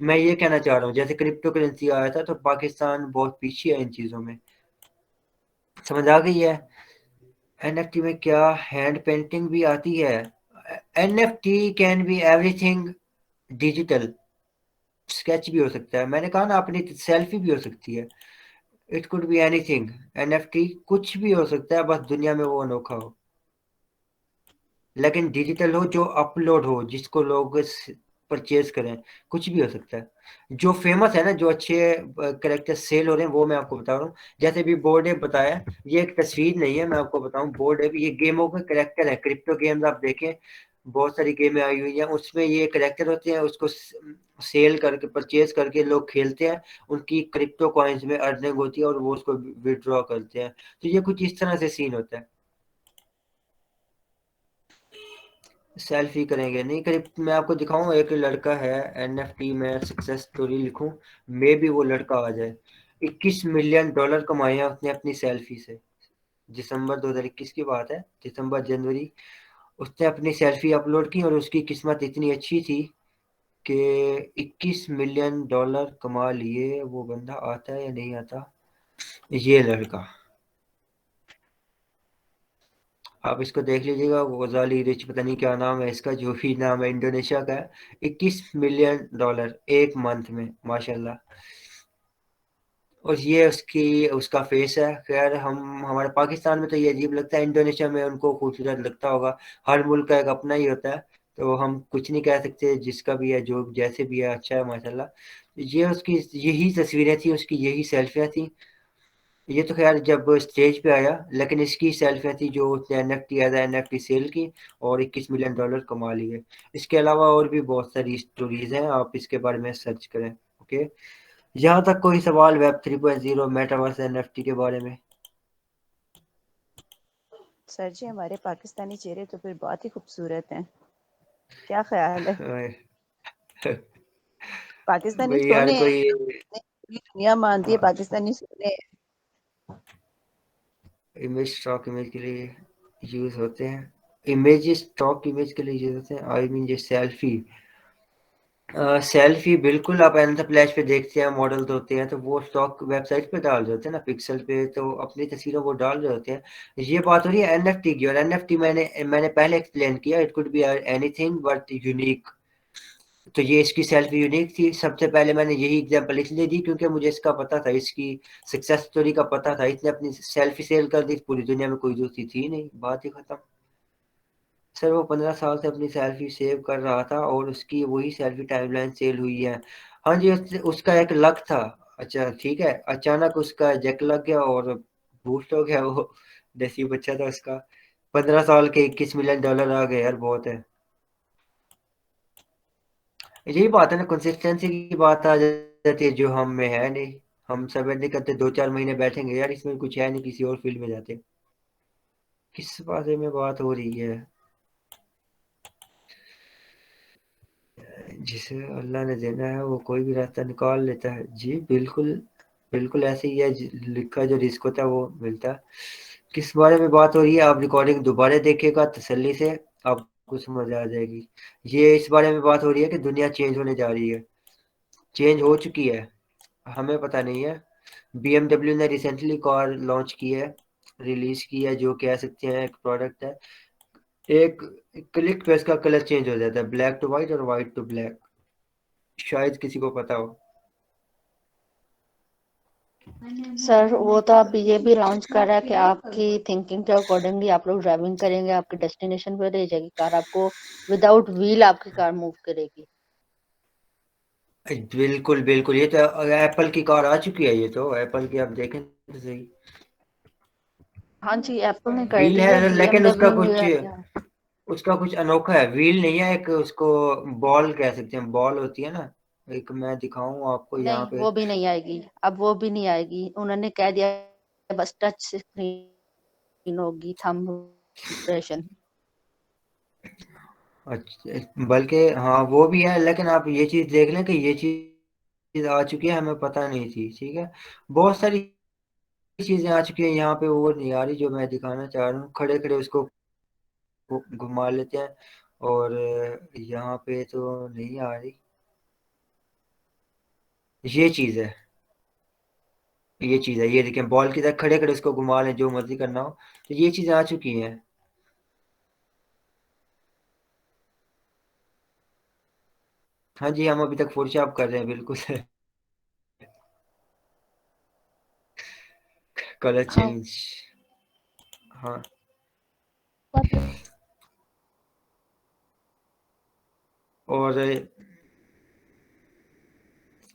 मैं ये कहना चाह रहा हूँ, जैसे क्रिप्टो करेंसी आया था, तो पाकिस्तान बहुत पीछे है इन चीज़ों में। समझ आ गई है? एनएफटी में क्या हैंड पेंटिंग भी आती है। NFT can be everything digital. Sketch भी हो सकता है, मैंने कहा ना, अपनी सेल्फी भी हो सकती है। It could be anything. NFT कुछ भी हो सकता है, बस दुनिया में वो अनोखा हो, लेकिन डिजिटल हो, जो अपलोड हो, जिसको लोग परचेज करें, कुछ भी हो सकता है। जो फेमस है ना, जो अच्छे करेक्टर सेल हो रहे हैं वो मैं आपको बता रहा हूँ। जैसे भी बोर्ड एप बताया, ये एक तस्वीर नहीं है, मैं आपको बताऊं, बोर्ड एप ये गेमों के करेक्टर है। क्रिप्टो गेम्स आप देखें, बहुत सारी गेमें आई हुई हैं, उसमें ये करेक्टर होते हैं, उसको सेल करके परचेज करके लोग खेलते हैं, उनकी क्रिप्टो कॉइन्स में अर्निंग होती है और वो उसको विड्रॉ करते हैं। तो ये कुछ इस तरह से सीन होता है। सेल्फी करेंगे नहीं करीब, मैं आपको दिखाऊं, एक लड़का है, एनएफटी में सक्सेस स्टोरी लिखूं, मे भी वो लड़का आ जाए। 21 मिलियन डॉलर कमाए हैं उसने अपनी सेल्फी से। दिसंबर 2021 की बात है, दिसंबर जनवरी, उसने अपनी सेल्फी अपलोड की और उसकी किस्मत इतनी अच्छी थी कि 21 मिलियन डॉलर कमा लिए। वो बंदा आता है या नहीं आता, ये लड़का, आप इसको देख लीजिएगा, गोजाली रिच, पता नहीं क्या नाम है इसका, जो भी नाम है, इंडोनेशिया का है। 21 मिलियन डॉलर एक मंथ में, माशाल्लाह। और ये उसकी उसका फेस है। खैर, हम हमारे पाकिस्तान में तो ये अजीब लगता है, इंडोनेशिया में उनको खूबसूरत लगता होगा। हर मुल्क का एक अपना ही होता है, तो हम कुछ नहीं कह सकते, जिसका भी है, जो जैसे भी है, अच्छा है माशाल्लाह। ये उसकी यही तस्वीरें थी, उसकी यही सेल्फियां थी। ये तो खैर जब स्टेज पे आया, लेकिन इसकी सेल्फियां थी जो उसने एनएफटी एज एनएफटी सेल की और 21 मिलियन डॉलर कमा लिए। इसके अलावा और भी बहुत सारी स्टोरीज हैं, आप इसके बारे में सर्च करें। ओके, यहाँ तक कोई सवाल वेब 3.0 मेटावर्स एनएफटी के बारे में? सर जी, हमारे पाकिस्तानी चेहरे तो फिर बहुत ही खूबसूरत हैं, क्या ख्याल है? पाकिस्तानी भाई हर सोने हैं, कोई पूरी दुनिया मानती है पाकिस्तानी सोने हैं। इमेज स्टॉक इमेज के लिए यूज होते हैं, इमेज स्टॉक इमेज के लिए यूज होते हैं, आई मीन ये सेल्फी। सेल्फी बिल्कुल, आप एंथ फ्लैश पे देखते हैं मॉडल तो होते हैं, तो वो स्टॉक वेबसाइट पे डाल रहे होते हैं ना, पिक्सल पे, तो अपनी तस्वीरें वो डाल रहे होते हैं। ये बात हो रही है एनएफटी की, और एनएफटी मैंने पहले एक्सप्लेन किया, it could be anything but unique. तो ये इसकी सेल्फी यूनिक थी। सबसे पहले मैंने यही एग्जांपल इसलिए दी क्योंकि मुझे इसका पता था, इसकी सक्सेस स्टोरी का पता था। इसने अपनी सेल्फी सेल कर दी, पूरी दुनिया में कोई दूसरी थी नहीं, बात ही खत्म। सर वो 15 साल से अपनी सैलरी सेव कर रहा था और उसकी वही सैलरी टाइमलाइन सेल हुई है। हाँ जी, उसका एक लक था। अच्छा ठीक है, अचानक उसका जैक लग गया और बूस्ट हो गया वो, नसीब बच्चा था उसका। 15 साल के 21 मिलियन डॉलर आ गए यार, बहुत है। यही बात है ना, कंसिस्टेंसी की बात आ जाती है, जो हम में है नहीं। हम सब नहीं करते, 2-4 महीने बैठेंगे यार इसमें कुछ है नहीं, किसी और फील्ड में जाते। किस बारे में बात हो रही है? जिसे अल्लाह ने देना है वो कोई भी रास्ता निकाल लेता है, जी बिल्कुल। बिल्कुल ऐसे ही है, लिखा जो रिस्क होता है वो मिलता है। किस बारे में बात हो रही है, आप रिकॉर्डिंग दोबारा देखिएगा तसल्ली से, आपको समझ आ जाएगी। ये इस बारे में बात हो रही है कि दुनिया चेंज होने जा रही है, चेंज हो चुकी है, हमें पता नहीं है। बीएमडब्ल्यू ने रिसेंटली कार लॉन्च की है, रिलीज की है, जो कह सकते हैं एक प्रोडक्ट है। एक क्लिक पे इसका कलर चेंज हो जाता है, ब्लैक टू व्हाइट और व्हाइट टू ब्लैक, शायद किसी को पता हो। सर वो तो आप ये भी लॉन्च कर रहा है कि आपकी थिंकिंग के अकॉर्डिंगली आप लोग ड्राइविंग करेंगे, आपके डेस्टिनेशन पे ले जाएगी कार, आपको विदाउट व्हील आपकी कार मूव करेगी। बिल्कुल बिल्कुल, ये तो एप्पल की कार आ चुकी है, ये तो एप्पल की, आप देखें तो सही। हाँ जी, एप्पल ने कर व्हील दी है, है लेकिन बीएमडब्ल्यू भी है क्या? उसका कुछ अनोखा है, व्हील नहीं है, एक उसको बॉल कह सकते हैं, बॉल होती है ना। एक मैं दिखाऊं आपको यहाँ नहीं, पे। वो भी नहीं आएगी, अब वो भी नहीं आएगी, उन्होंने कह दिया बस टच स्क्रीन होगी, थंब इम्प्रेशन। अच्छा, बल्कि हाँ वो भी है, लेकिन आप ये चीज देख लें कि ये चीज आ चुकी है, हमें पता नहीं थी, ठीक है। बहुत सारी चीजें आ चुकी है यहाँ पे, वो नहीं आ रही जो मैं दिखाना चाह रहा हूँ। खड़े खड़े उसको घुमा लेते हैं, और यहाँ पे तो नहीं आ रही। ये चीज है, ये चीज है, ये देखें, बॉल की तरह खड़े खड़े उसको घुमा लें, जो मर्जी करना हो, तो ये चीजें आ चुकी हैं। हाँ जी, हम अभी तक फोटोशॉप कर रहे हैं, बिल्कुल। कलर हाँ, चेंज, हाँ। और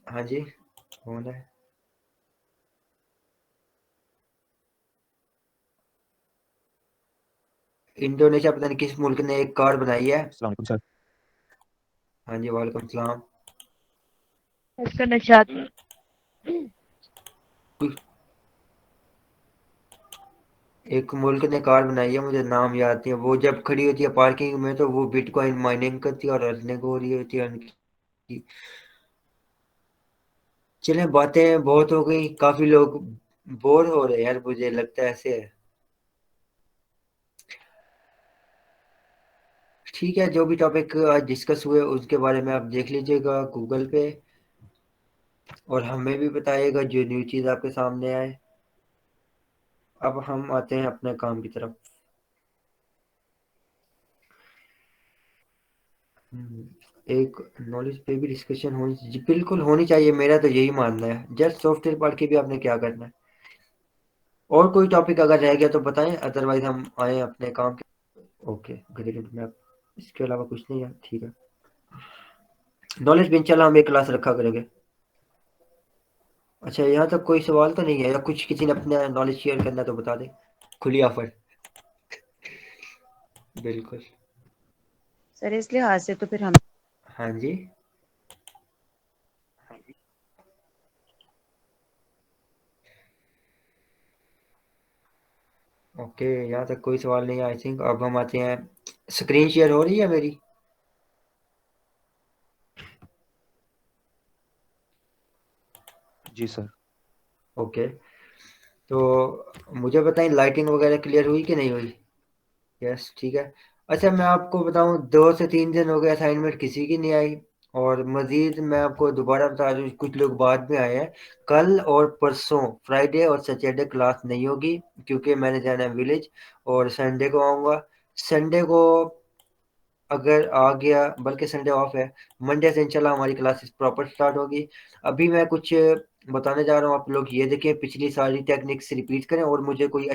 हाँ जी, कौन है? इंडोनेशिया पता नहीं किस मुल्क ने एक कार बनाई है। अस्सलाम वालेकुम सर। हाँ जी, वालेकुम सलाम। इसका नशात एक मुल्क ने कार बनाई है, मुझे नाम याद नहीं है। वो जब खड़ी होती है पार्किंग में तो वो बिटकॉइन माइनिंग करती है और अर्निंग हो रही होती है उनकी। चलें, बातें बहुत हो गई, काफी लोग बोर हो रहे हैं यार, मुझे लगता है ऐसे है। ठीक है, जो भी टॉपिक आज डिस्कस हुए उसके बारे में आप देख लीजिएगा गूगल पे, और हमें भी बताइएगा जो न्यू चीज़ आपके सामने आए। अब हम आते हैं अपने काम की तरफ। एक नॉलेज पे भी डिस्कशन होनी जी, बिल्कुल होनी चाहिए, मेरा तो यही मानना है। जस्ट सॉफ्टवेयर पढ़ के भी आपने क्या करना है। और कोई टॉपिक अगर रह गया तो बताएं, अदरवाइज हम आए अपने काम के। ओके, ग्रेडियंट मैप, इसके अलावा कुछ नहीं है, ठीक है। नॉलेज बेंच चला, हम एक क्लास रखा करेंगे। अच्छा, यहाँ तक कोई सवाल तो नहीं है, या कुछ किसी ने अपना नॉलेज शेयर करना तो बता दे। खुली ऑफर। बिल्कुल। सर इस लिहाज से तो फिर हम हाँ जी। ओके, यहाँ तक कोई सवाल नहीं है आई थिंक। अब हम आते हैं, स्क्रीन शेयर हो रही है मेरी? जी सर। ओके, तो मुझे बताएं लाइटिंग वगैरह क्लियर हुई कि नहीं हुई? यस, ठीक है। अच्छा, मैं आपको बताऊं, 2 से 3 दिन हो गए असाइनमेंट किसी की नहीं आई। और मजीद मैं आपको दोबारा बता दूं, कुछ लोग बाद में आए हैं। कल और परसों, फ्राइडे और सैटरडे क्लास नहीं होगी, क्योंकि मैंने जाना है विलेज, और संडे को आऊँगा। संडे को अगर आ गया, बल्कि संडे ऑफ है, मंडे से इंशाल्लाह हमारी क्लासेस प्रॉपर स्टार्ट होगी। अभी मैं कुछ बताने जा रहा हूँ, आप लोग ये देखें, पिछली सारी टेक्निक्स रिपीट करें, और मुझे कोई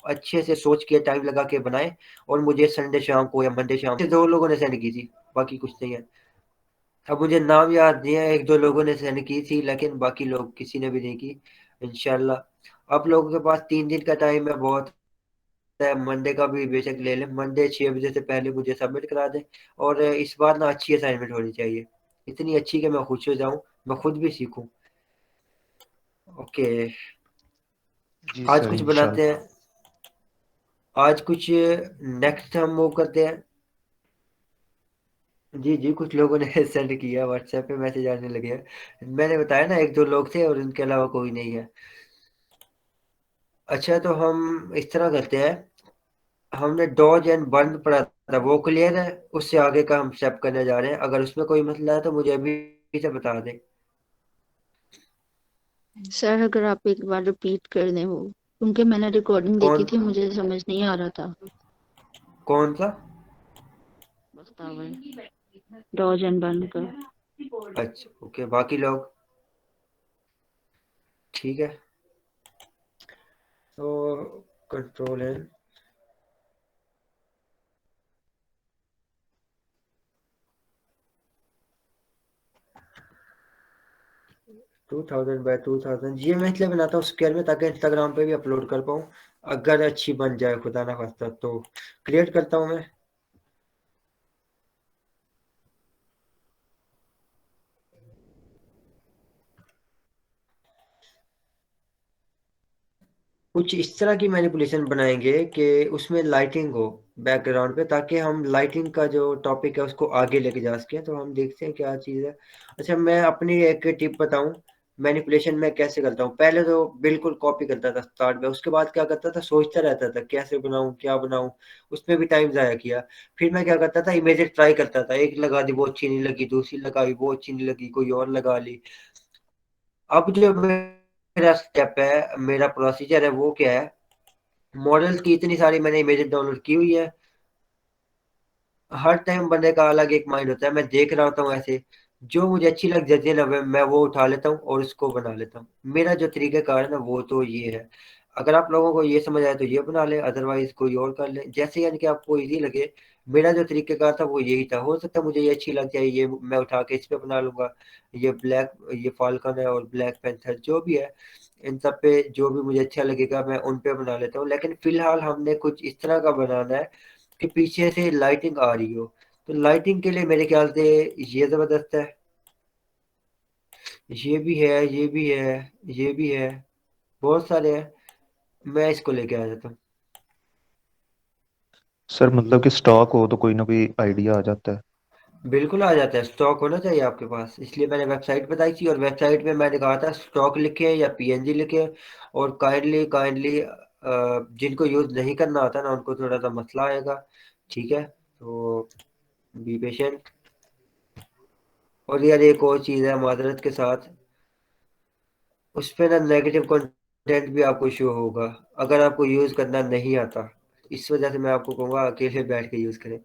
अच्छे से सोच के टाइम लगा के बनाएं, और मुझे संडे शाम को या मंडे शाम को। 2 लोगों ने सेंड की थी, बाकी कुछ नहीं है। अब मुझे नाम याद नहीं है, 1-2 लोगों ने सेंड की थी, लेकिन बाकी लोग किसी ने भी नहीं की। इंशाल्लाह आप लोगों के पास 3 दिन का टाइम है, बहुत है। मंडे का भी बेशक ले लें, मंडे 6 बजे से पहले मुझे सबमिट करा दें। और इस बार ना अच्छी असाइनमेंट होनी चाहिए, इतनी अच्छी कि मैं खुश हो जाऊं, मैं खुद भी सीखूं। ओके, जी आज सर कुछ बनाते इंशाल्लाह। हैं। आज कुछ नेक्स्ट हम मूव करते हैं। जी जी, कुछ लोगों ने सेंड किया, व्हाट्सएप पे मैसेज आने लगे हैं। मैंने बताया ना, 1-2 लोग थे और उनके अलावा कोई नहीं है। अच्छा, तो हम इस तरह करते हैं, हमने डॉज एंड बर्न पढ़ा था, वो क्लियर है? उससे आगे का हम स्टेप करने जा रहे हैं। अगर उसमें कोई मसला है तो मुझे अभी से बता दें। सर अगर आप एक बार रिपीट कर दें वो, क्योंकि मैंने रिकॉर्डिंग देखी कौन? थी, मुझे समझ नहीं आ रहा था। कौन सा? बताओ, डॉज एंड बर्न का। अच्छा, ओके, बाकी लोग ठीक है। तो कंट्रोल है। 2000 बाय 2000, ये मैं इसलिए बनाता हूँ स्क्वायर में, ताकि इंस्टाग्राम पे भी अपलोड कर पाऊँ। अगर अच्छी बन जाए, खुदा ना खास्ता, तो क्रिएट करता हूँ मैं। कुछ इस तरह की मैनिपुलेशन बनाएंगे कि उसमें लाइटिंग हो बैकग्राउंड पे, ताकि हम लाइटिंग का जो टॉपिक है उसको आगे लेके जा सकें। तो हम देखते हैं क्या चीज़ है। अच्छा, मैं अपनी एक टिप बताऊं, मैनिपुलेशन मैं कैसे करता हूँ। पहले तो बिल्कुल कॉपी करता था स्टार्ट में, उसके बाद क्या करता था, सोचता रहता था कैसे बनाऊं, क्या बनाऊं। उसमें भी टाइम जाया किया। फिर मैं क्या करता था, इमेजेस ट्राई करता था, एक लगा दी वो अच्छी नहीं लगी, दूसरी लगाई वो अच्छी नहीं लगी, कोई और लगा ली। अब जो मेरा स्टेप है, मेरा प्रोसीजर है, वो क्या है, मॉडल्स की इतनी सारी मैंने इमेजेस डाउनलोड की हुई है। हर टाइम बंदे का अलग एक माइंड होता है, मैं देख रहा होता हूँ ऐसे, जो मुझे अच्छी लग जाती है ना, मैं वो उठा लेता हूँ और उसको बना लेता हूँ। मेरा जो तरीका कार है ना, वो तो ये है। अगर आप लोगों को ये समझ आए तो ये बना ले, अदरवाइज कोई और कर ले, जैसे यानी कि आपको इजी लगे। मेरा जो तरीक़ेकार था वो यही था, हो सकता है मुझे ये अच्छी लग जाए, ये मैं उठा के इस पे बना लूँगा। ये फाल्कन है और ब्लैक पैंथर जो भी है, इन सब पे जो भी मुझे अच्छा लगेगा मैं उन पे बना लेता हूँ। लेकिन फ़िलहाल हमने कुछ इस तरह का बनाना है कि पीछे से लाइटिंग आ रही हो, तो लाइटिंग के लिए मेरे ख्याल से ये ज़बरदस्त है, ये भी है, ये भी है, ये भी है, बहुत सारे हैं। मैं इसको लेके आ जाता हूँ। सर मतलब कि स्टॉक हो तो कोई ना कोई आइडिया आ जाता है। बिल्कुल आ जाता है, स्टॉक होना चाहिए आपके पास, इसलिए मैंने वेबसाइट बताई थी, और वेबसाइट में मैंने कहा था स्टॉक लिखे या पीएनजी लिखे। और काइंडली काइंडली जिनको यूज़ नहीं करना आता ना उनको थोड़ा सा मसला आएगा, ठीक है, तो बी पेशेंट। और यार एक और चीज़ है माजरत के साथ, उस पे ना नेगेटिव कंटेंट भी आपको शो होगा अगर आपको यूज़ करना नहीं आता। इस वजह से मैं आपको कहूँगा अकेले बैठ के यूज़ करें।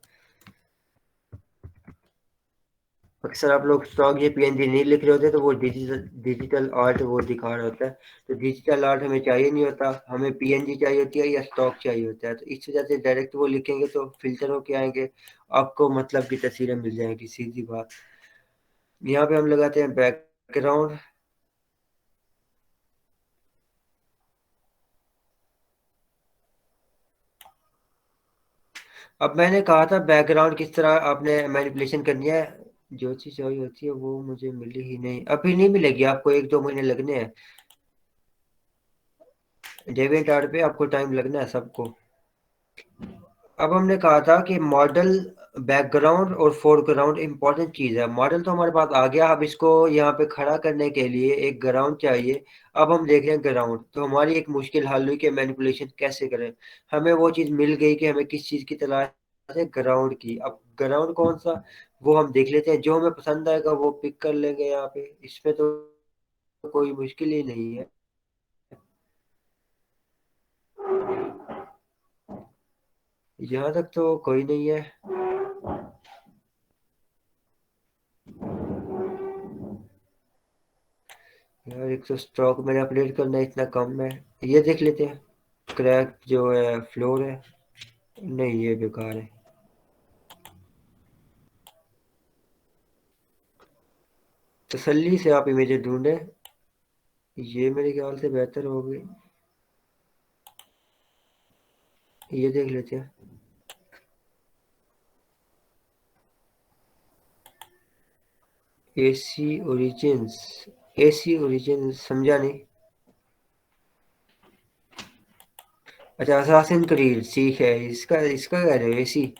अक्सर आप लोग स्टॉक ये पीएनजी नहीं लिख रहे होते तो वो डिजिटल डिजिटल आर्ट वो दिखा रहा होता है। तो डिजिटल आर्ट हमें चाहिए नहीं होता, हमें पीएनजी चाहिए होती है या स्टॉक चाहिए होता है। तो इस वजह से डायरेक्ट वो लिखेंगे तो फिल्टर होके आएंगे, आपको मतलब की तस्वीरें मिल जाएंगी, सीधी बात। यहाँ पे हम लगाते हैं बैकग्राउंड। अब मैंने कहा था बैकग्राउंड किस तरह आपने मैनिपुलेशन करनी है। जो चीज़ चाहिए होती है वो मुझे मिली ही नहीं, अभी नहीं मिलेगी, आपको 1-2 महीने लगने हैं। डेविएंट आर्ट पे आपको टाइम लगना है सबको। अब हमने कहा था कि मॉडल, बैकग्राउंड और फोरग्राउंड इंपॉर्टेंट चीज़ है। मॉडल तो हमारे पास आ गया, अब इसको यहाँ पे खड़ा करने के लिए एक ग्राउंड चाहिए। अब हम देख रहे हैं ग्राउंड, तो हमारी एक मुश्किल हल हुई कि मैनिपुलेशन कैसे करें। हमें वो चीज़ मिल गई कि हमें किस चीज़ की तलाश है, ग्राउंड की। अब ग्राउंड कौन सा वो हम देख लेते हैं, जो हमें पसंद आएगा वो पिक कर लेंगे यहाँ पे, इसमें तो कोई मुश्किल ही नहीं है। यहाँ तक तो कोई नहीं है। यार एक तो स्टॉक मैंने अपडेट करना इतना कम है। ये देख लेते हैं, क्रैक जो है फ्लोर है, नहीं ये बेकार है। तसल्ली से आप इमेजेस ढूंढें, ये मेरे ख्याल से बेहतर होगी। ये देख लेते हैं, एसी ओरिजिन्स। एसी ओरिजिन्स समझा नहीं। अच्छा असासिन क्रीड सीख है, इसका इसका कह रहे हो एसी।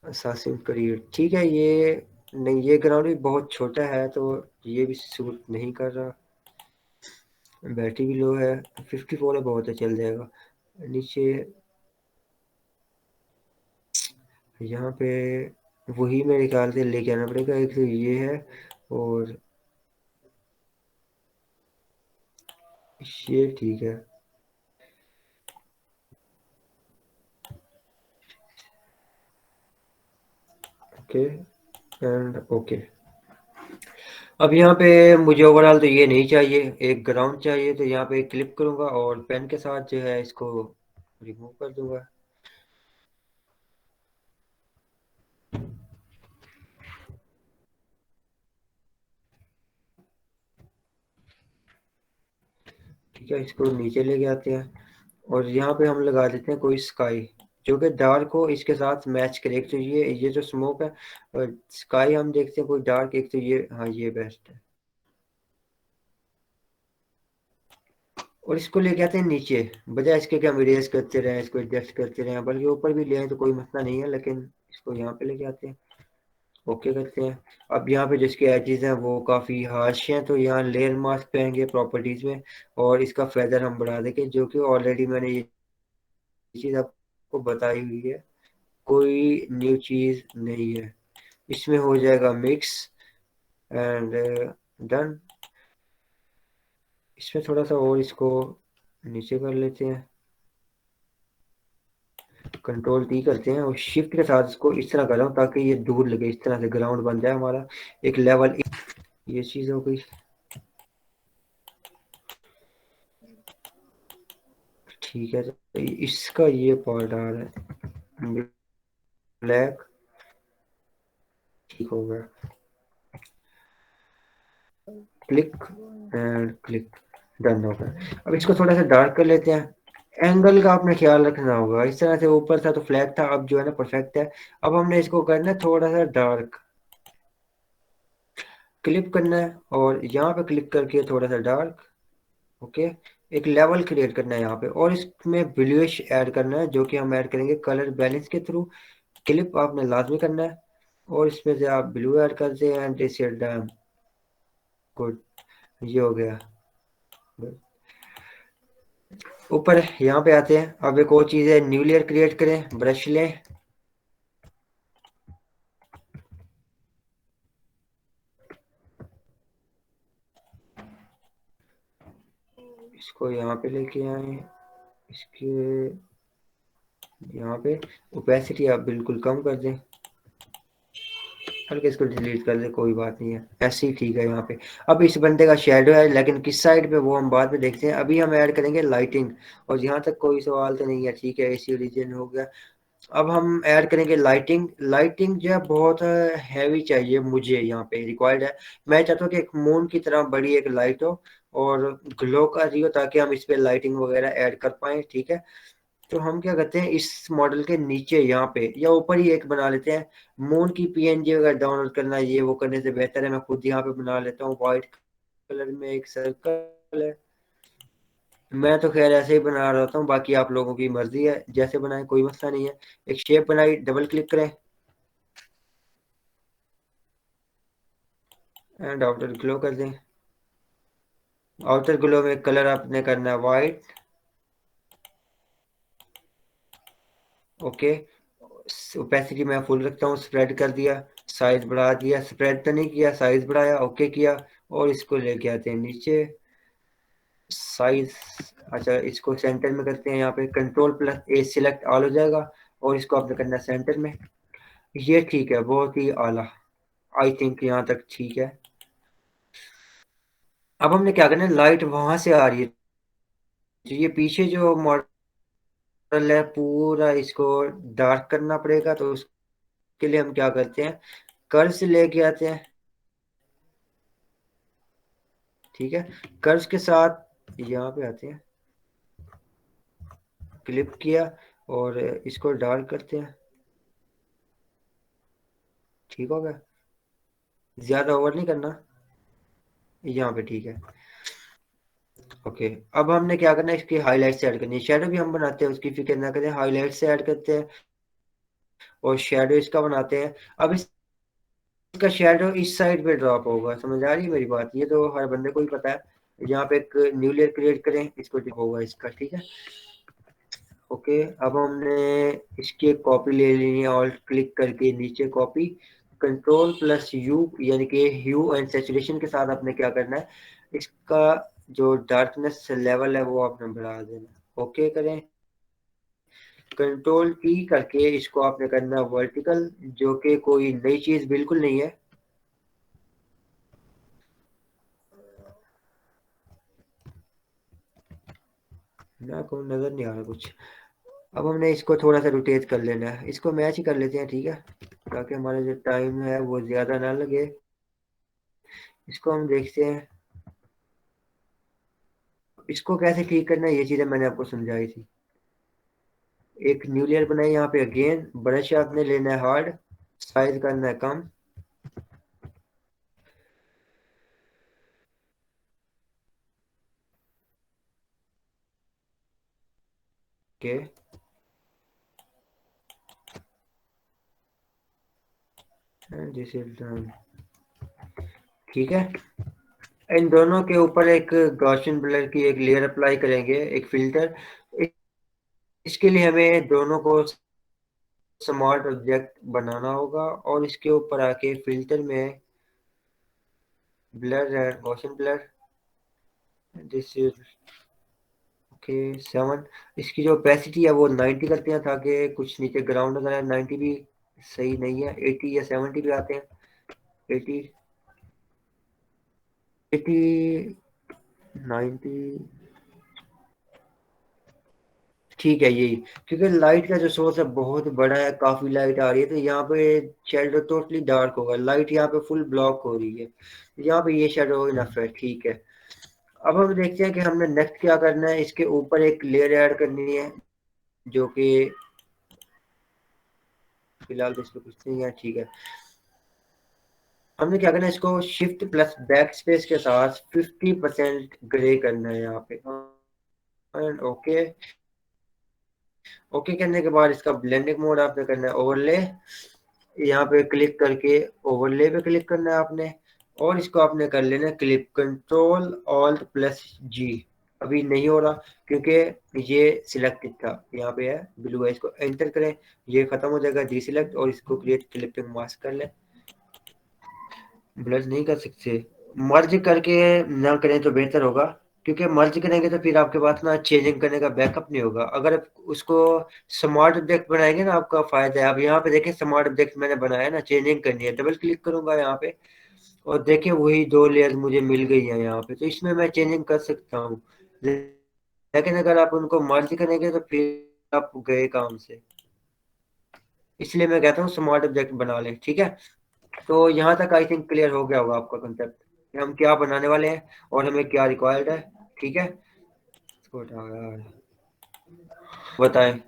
असासिन क्रीड ठीक है, ये नहीं, ये ग्राउंड भी बहुत छोटा है तो ये भी सूट नहीं कर रहा। बैटरी भी लो है, 54 है, बहुत है, चल जाएगा। नीचे यहाँ पे वही मेरे ख्याल से लेके आना पड़ेगा, एक तो ये है और ये ठीक है। Okay and okay. अब यहाँ पे मुझे ओवरऑल तो ये नहीं चाहिए, एक ग्राउंड चाहिए, तो यहाँ पे क्लिक करूँगा और पेन के साथ जो है इसको रिमूव कर दूंगा। ठीक है, इसको नीचे लेके आते हैं और यहाँ पे हम लगा देते हैं कोई स्काई जो कि डार्क हो, इसके साथ मैच करे। एक तो ये जो स्मोक है, और स्काई हम देखते हैं कोई डार्क, एक तो ये, हाँ ये बेस्ट है। और इसको लेके आते हैं नीचे, बजाय इसके कि हम इरेज करते रहें, इसको एडजस्ट करते रहें, बल्कि ऊपर भी ले आए तो कोई मसला नहीं है, लेकिन इसको यहाँ पे लेके आते हैं, ओके करते हैं। अब यहाँ पे जिसके एजेस हैं वो काफ़ी हार्श हैं, तो यहाँ लेयर मास्क पे आएंगे प्रॉपर्टीज़ में, और इसका फेदर हम बढ़ा देंगे, जो कि ऑलरेडी मैंने ये चीज़ आपको बताई हुई है, कोई न्यू चीज़ नहीं है। इसमें हो जाएगा मिक्स एंड डन। इसमें थोड़ा सा और इसको नीचे कर लेते हैं, कंट्रोल टी करते हैं और शिफ्ट के साथ इसको इस तरह कर रहा हूँ ताकि ये दूर लगे, इस तरह से ग्राउंड बन जाए हमारा एक लेवल। ये चीज़ हो गई। ठीक है, तो इसका ये पार्ट आ रहा है ब्लैक, ठीक हो गया, क्लिक एंड क्लिक, डन हो गया। अब इसको थोड़ा सा डार्क कर लेते हैं। एंगल का आपने ख्याल रखना होगा, इस तरह से ऊपर था तो फ्लैट था, अब जो है ना परफेक्ट है। अब हमने इसको करना है थोड़ा सा डार्क, क्लिक करना है और यहाँ पे क्लिक करके थोड़ा सा डार्क, ओके। एक लेवल क्रिएट करना है यहाँ पे, और इसमें ब्लूइश ऐड करना है, जो कि हम ऐड करेंगे कलर बैलेंस के थ्रू। क्लिप आपने लाजमी करना है और इसमें से आप ब्लू ऐड कर दें and this is done, good, ये हो गया। ऊपर यहाँ पे आते हैं, अब एक और चीज़ है, न्यू लेयर क्रिएट करें, ब्रश लें, इसको यहाँ पे लेके आए, इसके यहाँ पे ओपेसिटी आप बिल्कुल कम कर दें, हल्के इसको डिलीट कर दे, कोई बात नहीं है, ऐसे ही ठीक है यहाँ पे। अब इस बंदे का शेडो है, लेकिन किस साइड पे वो हम बाद में देखते हैं। अभी हम ऐड करेंगे लाइटिंग, और यहाँ तक कोई सवाल तो नहीं है, ठीक है, इसी रीजन हो गया। अब हम ऐड करेंगे लाइटिंग। लाइटिंग जो है बहुत हैवी चाहिए, मुझे यहाँ पे रिक्वायर्ड है। मैं चाहता हूँ कि एक मून की तरह बड़ी एक लाइट हो और ग्लो कर रही हो, ताकि हम इस पे लाइटिंग वगैरह ऐड कर पाए, ठीक है। तो हम क्या करते हैं, इस मॉडल के नीचे यहाँ पे या ऊपर ही एक बना लेते हैं। मून की पीएनजी अगर डाउनलोड करना है, ये वो करने से बेहतर है मैं खुद यहाँ पे बना लेता हूँ। व्हाइट कलर में एक सर्कल है, मैं तो खैर ऐसे ही बना रहा हूँ, बाकी आप लोगों की मर्जी है, जैसे बनाए कोई मसला नहीं है। एक शेप बनाई, डबल क्लिक करें एंड आउटर ग्लो कर दें। आउटर ग्लो में कलर आपने करना है वाइट, ओके। ओपेसिटी मैं फुल रखता हूँ, स्प्रेड कर दिया, साइज बढ़ा दिया, स्प्रेड तो नहीं किया, साइज बढ़ाया, ओके किया, और इसको लेके आते हैं नीचे, साइज, अच्छा इसको सेंटर में करते हैं, यहाँ पे कंट्रोल प्लस ए सिलेक्ट ऑल हो जाएगा, और इसको आपने करना है सेंटर में। ये ठीक है, बहुत ही आला, आई थिंक यहाँ तक ठीक है। अब हमने क्या करना है, लाइट वहां से आ रही है, तो ये पीछे जो मॉडल है पूरा इसको डार्क करना पड़ेगा, तो उसके लिए हम क्या करते हैं, कर्व्स लेके आते हैं, ठीक है। कर्व्स के साथ यहाँ पे आते हैं, क्लिप किया और इसको डार्क करते हैं, ठीक हो गया, ज्यादा ओवर नहीं करना, यहाँ पे ठीक है, ओके। अब हमने क्या करना है, इसकी हाईलाइट्स ऐड करनी है, शेडो भी हम बनाते हैं, उसकी फिक्र ना करें, हाईलाइट्स ऐड करते हैं और शेडो इसका बनाते हैं। अब इसका शेडो इस साइड पे ड्रॉप होगा, समझ आ रही है मेरी बात, ये तो हर बंदे को ही पता है। यहाँ पे एक न्यू लेयर क्रिएट करें, इसको होगा इसका, ठीक है, ओके। अब हमने इसकी एक कॉपी ले लेनी है, ऑल्ट क्लिक करके नीचे कॉपी, कंट्रोल प्लस यू, यानी कि ह्यू एंड सैचुरेशन के साथ आपने क्या करना है, इसका जो डार्कनेस लेवल है वो आपने बढ़ा देना, ओके करें। कंट्रोल ई करके इसको आपने करना वर्टिकल, जो कि कोई नई चीज बिल्कुल नहीं है, ना को नजर नहीं आ रहा कुछ। अब हमने इसको थोड़ा सा रोटेट कर लेना है, इसको मैच ही कर लेते हैं, ठीक है, ताकि हमारा जो टाइम है वो ज्यादा ना लगे। इसको हम देखते हैं, इसको कैसे ठीक करना है, ये चीजें मैंने आपको समझाई थी। एक न्यू लेयर बनाई, यहाँ पे अगेन ब्रश आपने लेना है हार्ड, साइज करना है कम, ओके, दिस इज डन, ठीक है। इन दोनों के ऊपर एक गॉसियन ब्लर की एक लेयर अप्लाई करेंगे, एक फिल्टर। इसके लिए हमें दोनों को स्मार्ट ऑब्जेक्ट बनाना होगा, और इसके ऊपर आके फिल्टर में blur and Gaussian blur, this is okay 7। इसकी जो ओपेसिटी है वो 90 करते हैं, ताकि कुछ नीचे ग्राउंड नजर आए, 90 भी सही नहीं है, 80 या 70 भी आते हैं, 80, 80, 90, ठीक है यही, क्योंकि लाइट का जो सोर्स है बहुत बड़ा है, काफी लाइट आ रही है, तो यहाँ पे शेडो टोटली डार्क होगा, लाइट यहाँ पे फुल ब्लॉक हो रही है, यहाँ पे ये शेडो इनफ है। ठीक है, अब हम देखते हैं कि हमने नेक्स्ट क्या करना है। इसके ऊपर एक लेयर ऐड करनी है, जो कि फिलहाल तो इसमें कुछ नहीं है। ठीक है, हमने क्या करना है, इसको शिफ्ट प्लस बैक स्पेस के साथ 50% ग्रे करना है यहाँ पे। ओके, ओके करने के बाद इसका ब्लेंडिंग मोड आपने करना है ओवरले, यहाँ पे क्लिक करके ओवरले पे क्लिक करना है आपने, और इसको आपने कर लेना है क्लिप, कंट्रोल ऑल्ट प्लस जी। अभी नहीं हो रहा क्योंकि ये सिलेक्टेड था, यहाँ पे है ब्लू है, इसको एंटर करें, ये खत्म हो जाएगा डी सिलेक्ट, और इसको क्रिएट क्लिपिंग मास्क कर लें। ब्लड नहीं कर सकते, मर्ज करके ना करें तो बेहतर होगा, क्योंकि मर्ज करेंगे तो फिर आपके पास ना चेंजिंग करने का बैकअप नहीं होगा। अगर आप उसको स्मार्ट ऑब्जेक्ट बनाएंगे ना, आपका फायदा है। अब यहाँ पे देखें स्मार्ट ऑब्जेक्ट मैंने बनाया ना, चेंजिंग करनी है, डबल क्लिक करूंगा यहाँ पे, और देखिए वही दो लेयर मुझे मिल गई है यहाँ पे, तो इसमें मैं चेंजिंग कर सकता हूँ। लेकिन अगर आप उनको मर्ज करेंगे तो फिर आप गए काम से, इसलिए मैं कहता हूँ स्मार्ट ऑब्जेक्ट बना लें। ठीक है, तो यहाँ तक आई थिंक क्लियर हो गया होगा आपका कंसेप्ट कि हम क्या बनाने वाले हैं और हमें क्या रिक्वायर्ड है। ठीक है, इसको हटाओ यार, बताएं,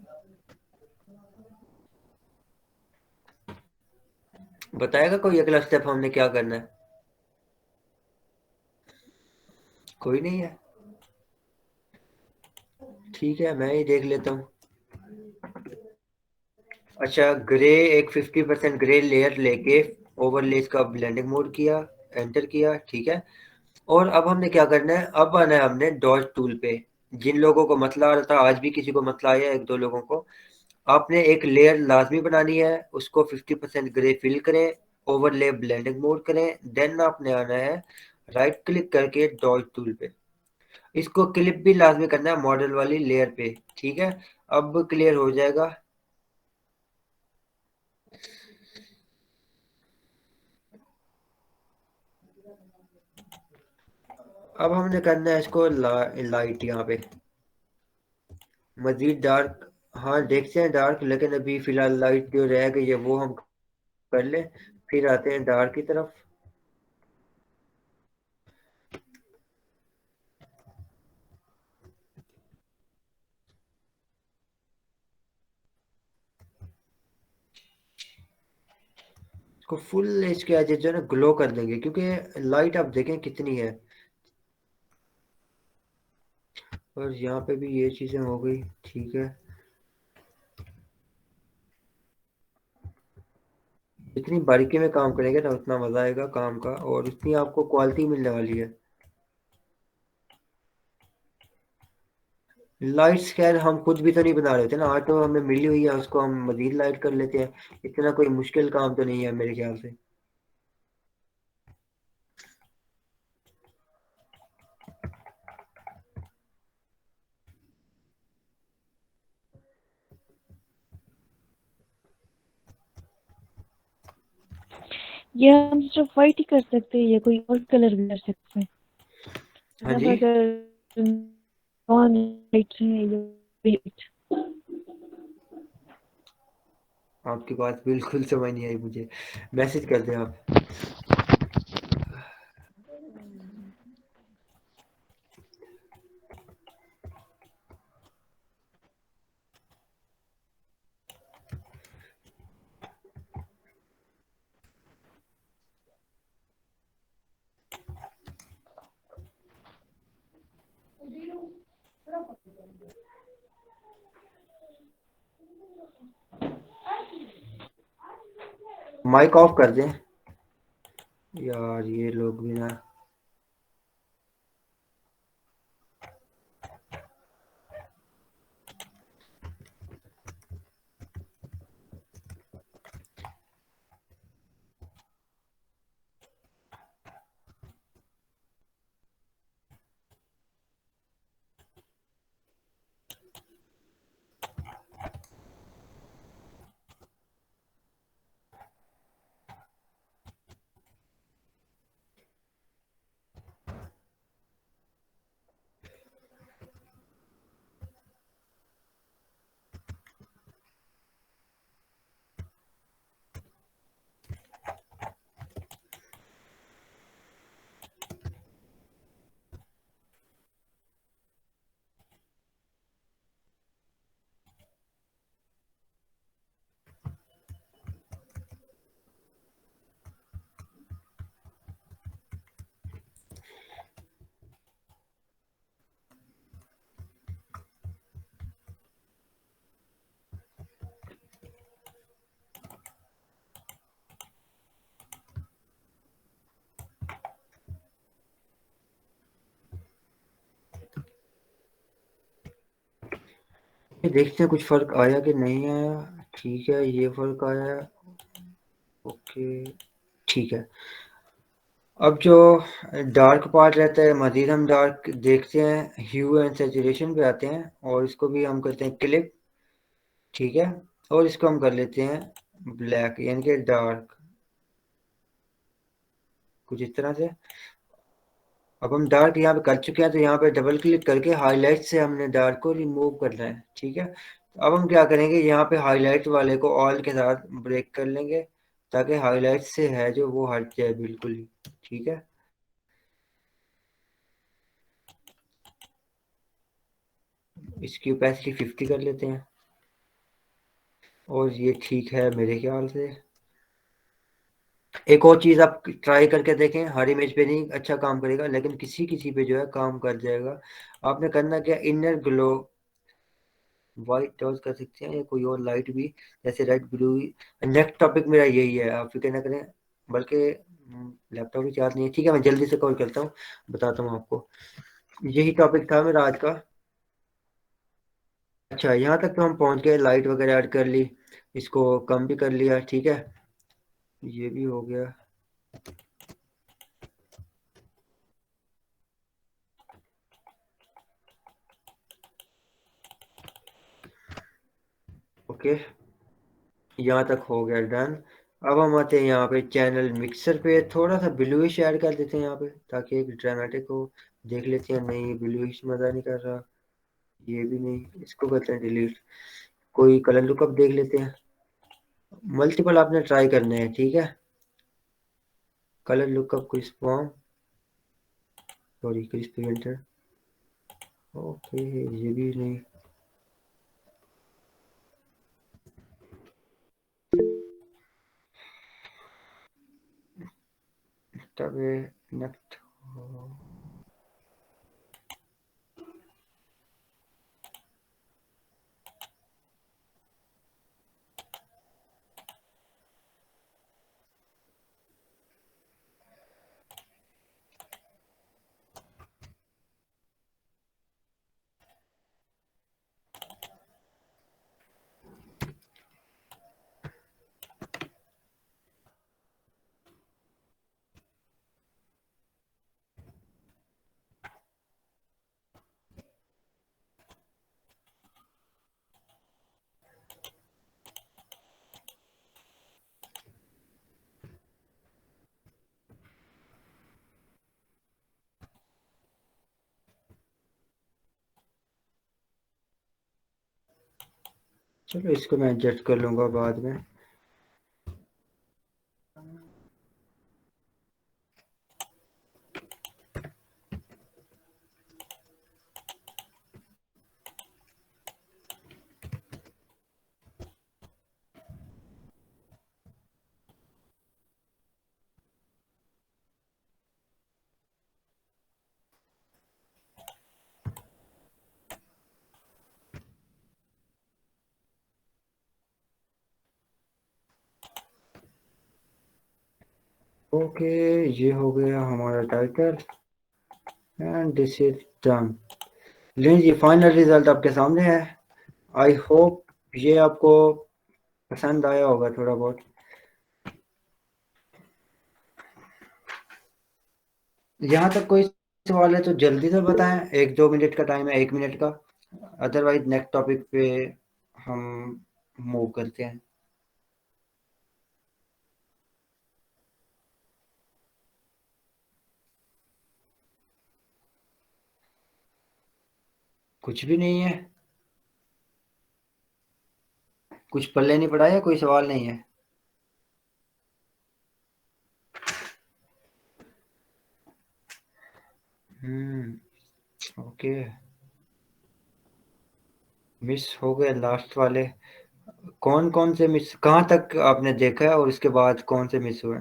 बताएगा कोई अगला स्टेप हमने क्या करना है? कोई नहीं है, ठीक है मैं ही देख लेता हूँ। अच्छा, ग्रे एक 50% ग्रे लेयर लेके ओवरले इसका ब्लेंडिंग मोड किया, एंटर किया। ठीक है, और अब हमने क्या करना है, अब आना है हमने डॉट टूल पे। जिन लोगों को मतला आ रहा था, आज भी किसी को मतला आया एक दो लोगों को, आपने एक लेयर लाजमी बनानी है, उसको 50% ग्रे फिल करें, ओवरले ब्लेंडिंग मोड करें, देन आपने आना है राइट क्लिक करके डॉट टूल पे, इसको क्लिप भी लाजमी करना है मॉडल वाली लेयर पे। ठीक है, अब क्लियर हो जाएगा। अब हमने करना है इसको लाइट यहाँ पे मजीद डार्क, हाँ देखते हैं डार्क, लेकिन अभी फिलहाल लाइट जो रह गई है वो हम कर ले, फिर आते हैं डार्क की तरफ। इसको फुल एज के एजेस जो है ना ग्लो कर देंगे, क्योंकि लाइट आप देखें कितनी है। और यहाँ पे भी ये चीजें हो गई। ठीक है, जितनी बारीकी में काम करेंगे ना उतना मजा आएगा काम का, और उतनी आपको क्वालिटी मिलने वाली है। लाइट्स खैर हम खुद भी तो नहीं बना रहे थे ना, ऑटो हमें मिली हुई है, उसको हम मजीद लाइट कर लेते हैं, इतना कोई मुश्किल काम तो नहीं है मेरे ख्याल से। ये हम सिर्फ व्हाइट ही कर सकते हैं या कोई और कलर भी कर सकते हैं? हाँ मतलब जी, अगर नॉन लाइट है या वाइट। आपकी बात बिल्कुल समझ नहीं आई मुझे, मैसेज कर दें आप। माइक ऑफ कर दें यार, ये लोग भी ना। देखते हैं कुछ फर्क आया कि नहीं आया। ठीक है, ये फर्क आया। ओके, ठीक है। अब जो डार्क पार्ट रहता है, मजीद हम डार्क देखते हैं, ह्यू एंड सैचुरेशन पे आते हैं और इसको भी हम करते हैं क्लिक। ठीक है, और इसको हम कर लेते हैं ब्लैक, यानी कि डार्क, कुछ इस तरह से। अब हम डार्क यहाँ पे कर चुके हैं, तो यहाँ पे डबल क्लिक करके हाईलाइट से हमने डार्क को रिमूव करना है। ठीक है, तो अब हम क्या करेंगे, यहाँ पे हाईलाइट वाले को ऑल के साथ ब्रेक कर लेंगे, ताकि हाईलाइट से है जो वो हट जाए बिल्कुल ही। ठीक है, इसकी ओपेसिटी 50 कर लेते हैं, और ये ठीक है मेरे ख्याल से। एक और चीज़ आप ट्राई करके देखें, हर इमेज पे नहीं अच्छा काम करेगा, लेकिन किसी किसी पे जो है काम कर जाएगा। आपने करना क्या, इनर ग्लो वाइट टॉर्च कर सकते हैं, या कोई और लाइट भी, जैसे रेड ब्लू। नेक्स्ट टॉपिक मेरा यही है, आप फिक्र ना करें। बल्कि लैपटॉप भी चार्ज नहीं है। ठीक है, मैं जल्दी से कवर करता हूँ, बताता हूँ आपको। यही टॉपिक था मेरा आज का। अच्छा, यहाँ तक तो हम पहुँच गए, लाइट वगैरह ऐड कर ली, इसको कम भी कर लिया। ठीक है, ये भी हो गया। ओके, यहाँ तक हो गया डन। अब हम आते हैं यहाँ पे चैनल मिक्सर पे, थोड़ा सा ब्लूइश ऐड कर देते हैं यहाँ पे, ताकि एक ड्रामेटिक हो। देख लेते हैं, नहीं ब्लूइश मज़ा नहीं कर रहा, ये भी नहीं, इसको करते हैं डिलीट। कोई कलर लुकअप देख लेते हैं, मल्टीपल आपने ट्राई करने हैं। ठीक है, colour lookup crisp warm, sorry crisp printer. Okay, ये भी नहीं। तब नेक्स्ट। चलो, इसको मैं एडजस्ट कर लूँगा बाद में। ओके, ये हो गया हमारा title, and this is done. लीजिए, फाइनल रिजल्ट आपके सामने है। आई होप ये आपको पसंद आया होगा थोड़ा बहुत। यहाँ तक कोई सवाल है तो जल्दी से बताएं, 1-2 मिनट का टाइम है, 1 मिनट का। अदरवाइज नेक्स्ट टॉपिक पे हम मूव करते हैं। कुछ भी नहीं है, कुछ पल्ले नहीं पड़ा है, कोई सवाल नहीं है। ओके, मिस हो गए लास्ट वाले। कौन कौन से मिस, कहाँ तक आपने देखा है और इसके बाद कौन से मिस हुए?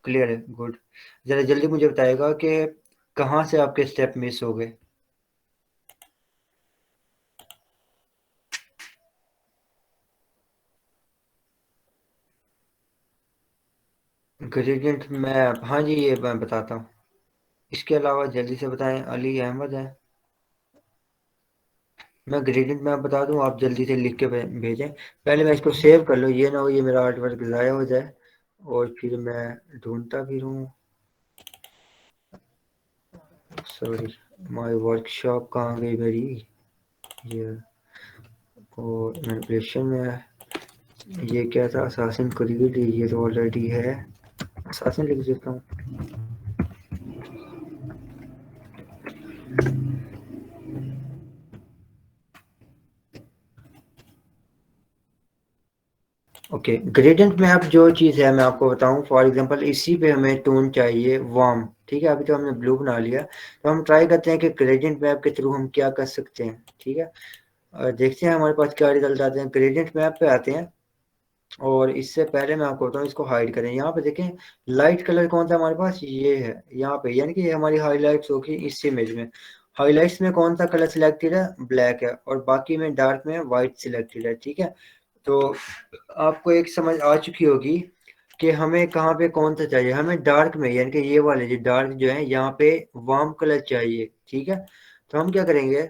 क्लियर है, गुड। ज़रा जल्दी मुझे बताएगा कि कहाँ से आपके स्टेप मिस हो गए। ग्रेडियंट मैप, हाँ जी, ये मैं बताता हूँ। इसके अलावा जल्दी से बताएं, अली अहमद है। मैं ग्रेडियंट मैप बता दूं, आप जल्दी से लिख के भेजें। पहले मैं इसको सेव कर लूँ, ये ना हो ये मेरा आर्ट वर्क ज़ाया हो जाए और फिर मैं ढूंढता फिर हूँ। सॉरी, माय वर्कशॉप कहाँ गई मेरी? ये और मैनिपुलेशन में ये क्या था? असासिन क्रीड, ये तो ऑलरेडी है। असासिन लिख देता हूँ। ओके, ग्रेडियंट में अब जो चीज़ है मैं आपको बताऊं, फॉर एग्जांपल इसी पे हमें टोन चाहिए वार्म, ठीक है। अभी तो हमने ब्लू बना लिया, तो हम ट्राई करते हैं कि ग्रेडियंट मैप के थ्रू हम क्या कर सकते हैं, ठीक है। और देखते हैं हमारे पास क्या रिजल्ट आते हैं। ग्रेडियंट मैप पे आते हैं और इससे पहले मैं आपको बताऊं, इसको हाइड करें। यहाँ पे देखें लाइट कलर कौन सा हमारे पास, ये है यहाँ पे, यानी कि ये हमारी हाईलाइट्स होगी इस इमेज में। हाईलाइट्स में कौन सा कलर सिलेक्टेड है? ब्लैक है, और बाकी में डार्क में व्हाइट सिलेक्टेड है, ठीक है। तो आपको एक समझ आ चुकी होगी कि हमें कहाँ पे कौन सा चाहिए। हमें डार्क में, यानी कि ये वाले जो डार्क जो है यहाँ पे वार्म कलर चाहिए, ठीक है। तो हम क्या करेंगे,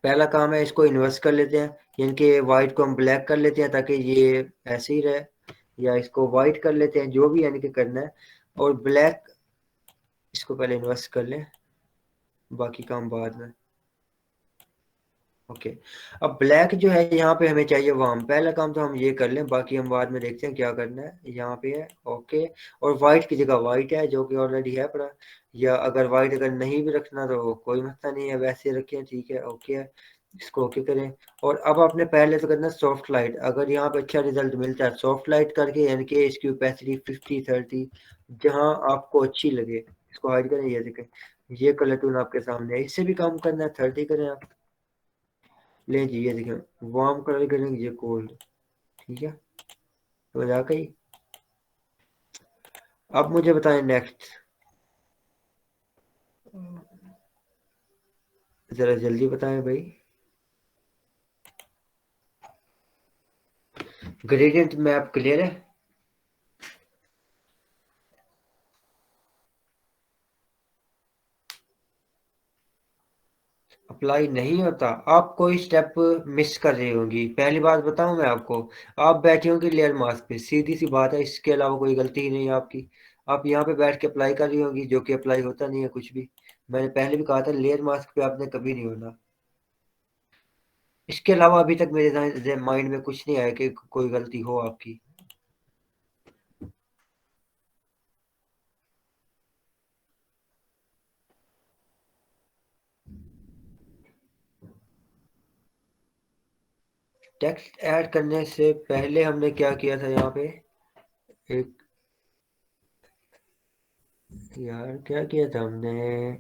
पहला काम है इसको इन्वर्स कर लेते हैं, यानी कि वाइट को हम ब्लैक कर लेते हैं ताकि ये ऐसे ही रहे, या इसको वाइट कर लेते हैं, जो भी यानी कि करना है। और ब्लैक, इसको पहले इन्वर्स कर लें, बाकी काम बाद में। ओके, अब ब्लैक जो है यहाँ पे हमें चाहिए वार्म। पहला काम तो हम ये कर लें, बाकी हम बाद में देखते हैं क्या करना है। यहाँ पे है ओके, और वाइट की जगह वाइट है जो कि ऑलरेडी है पड़ा, या अगर वाइट अगर नहीं भी रखना तो कोई मसला नहीं है, वैसे रखें, ठीक है। ओके है, इसको ओके करें। और अब आपने पहले तो करना सॉफ्ट लाइट। अगर यहाँ पे अच्छा रिजल्ट मिलता है सॉफ्ट लाइट करके, यानी कि इसकी ओपेसिटी 50-30 जहाँ आपको अच्छी लगे, इसको हाइड करें। ये देखें ये कलर टून आपके सामने है, इससे भी काम करना है 30 करें आप। ले जी, ये देखें वार्म कलर करेंगे, ये कोल्ड, ठीक है। तो मजा गई। अब मुझे बताएं नेक्स्ट, जरा जल्दी बताएं भाई। ग्रेडियंट मैप क्लियर है? अप्लाई नहीं होता, आप कोई स्टेप मिस कर रही होंगी। पहली बात बताऊं मैं आपको, आप बैठी होंगी लेयर मास्क पे, सीधी सी बात है, इसके अलावा कोई गलती ही नहीं है आपकी। आप यहाँ पे बैठ के अप्लाई कर रही होंगी, जो कि अप्लाई होता नहीं है कुछ भी। मैंने पहले भी कहा था लेयर मास्क पे आपने कभी नहीं होना। इसके अलावा अभी तक मेरे माइंड में कुछ नहीं आया कि कोई गलती हो आपकी। टेक्स्ट ऐड करने से पहले हमने क्या किया था यहाँ पे, एक, यार क्या किया था हमने,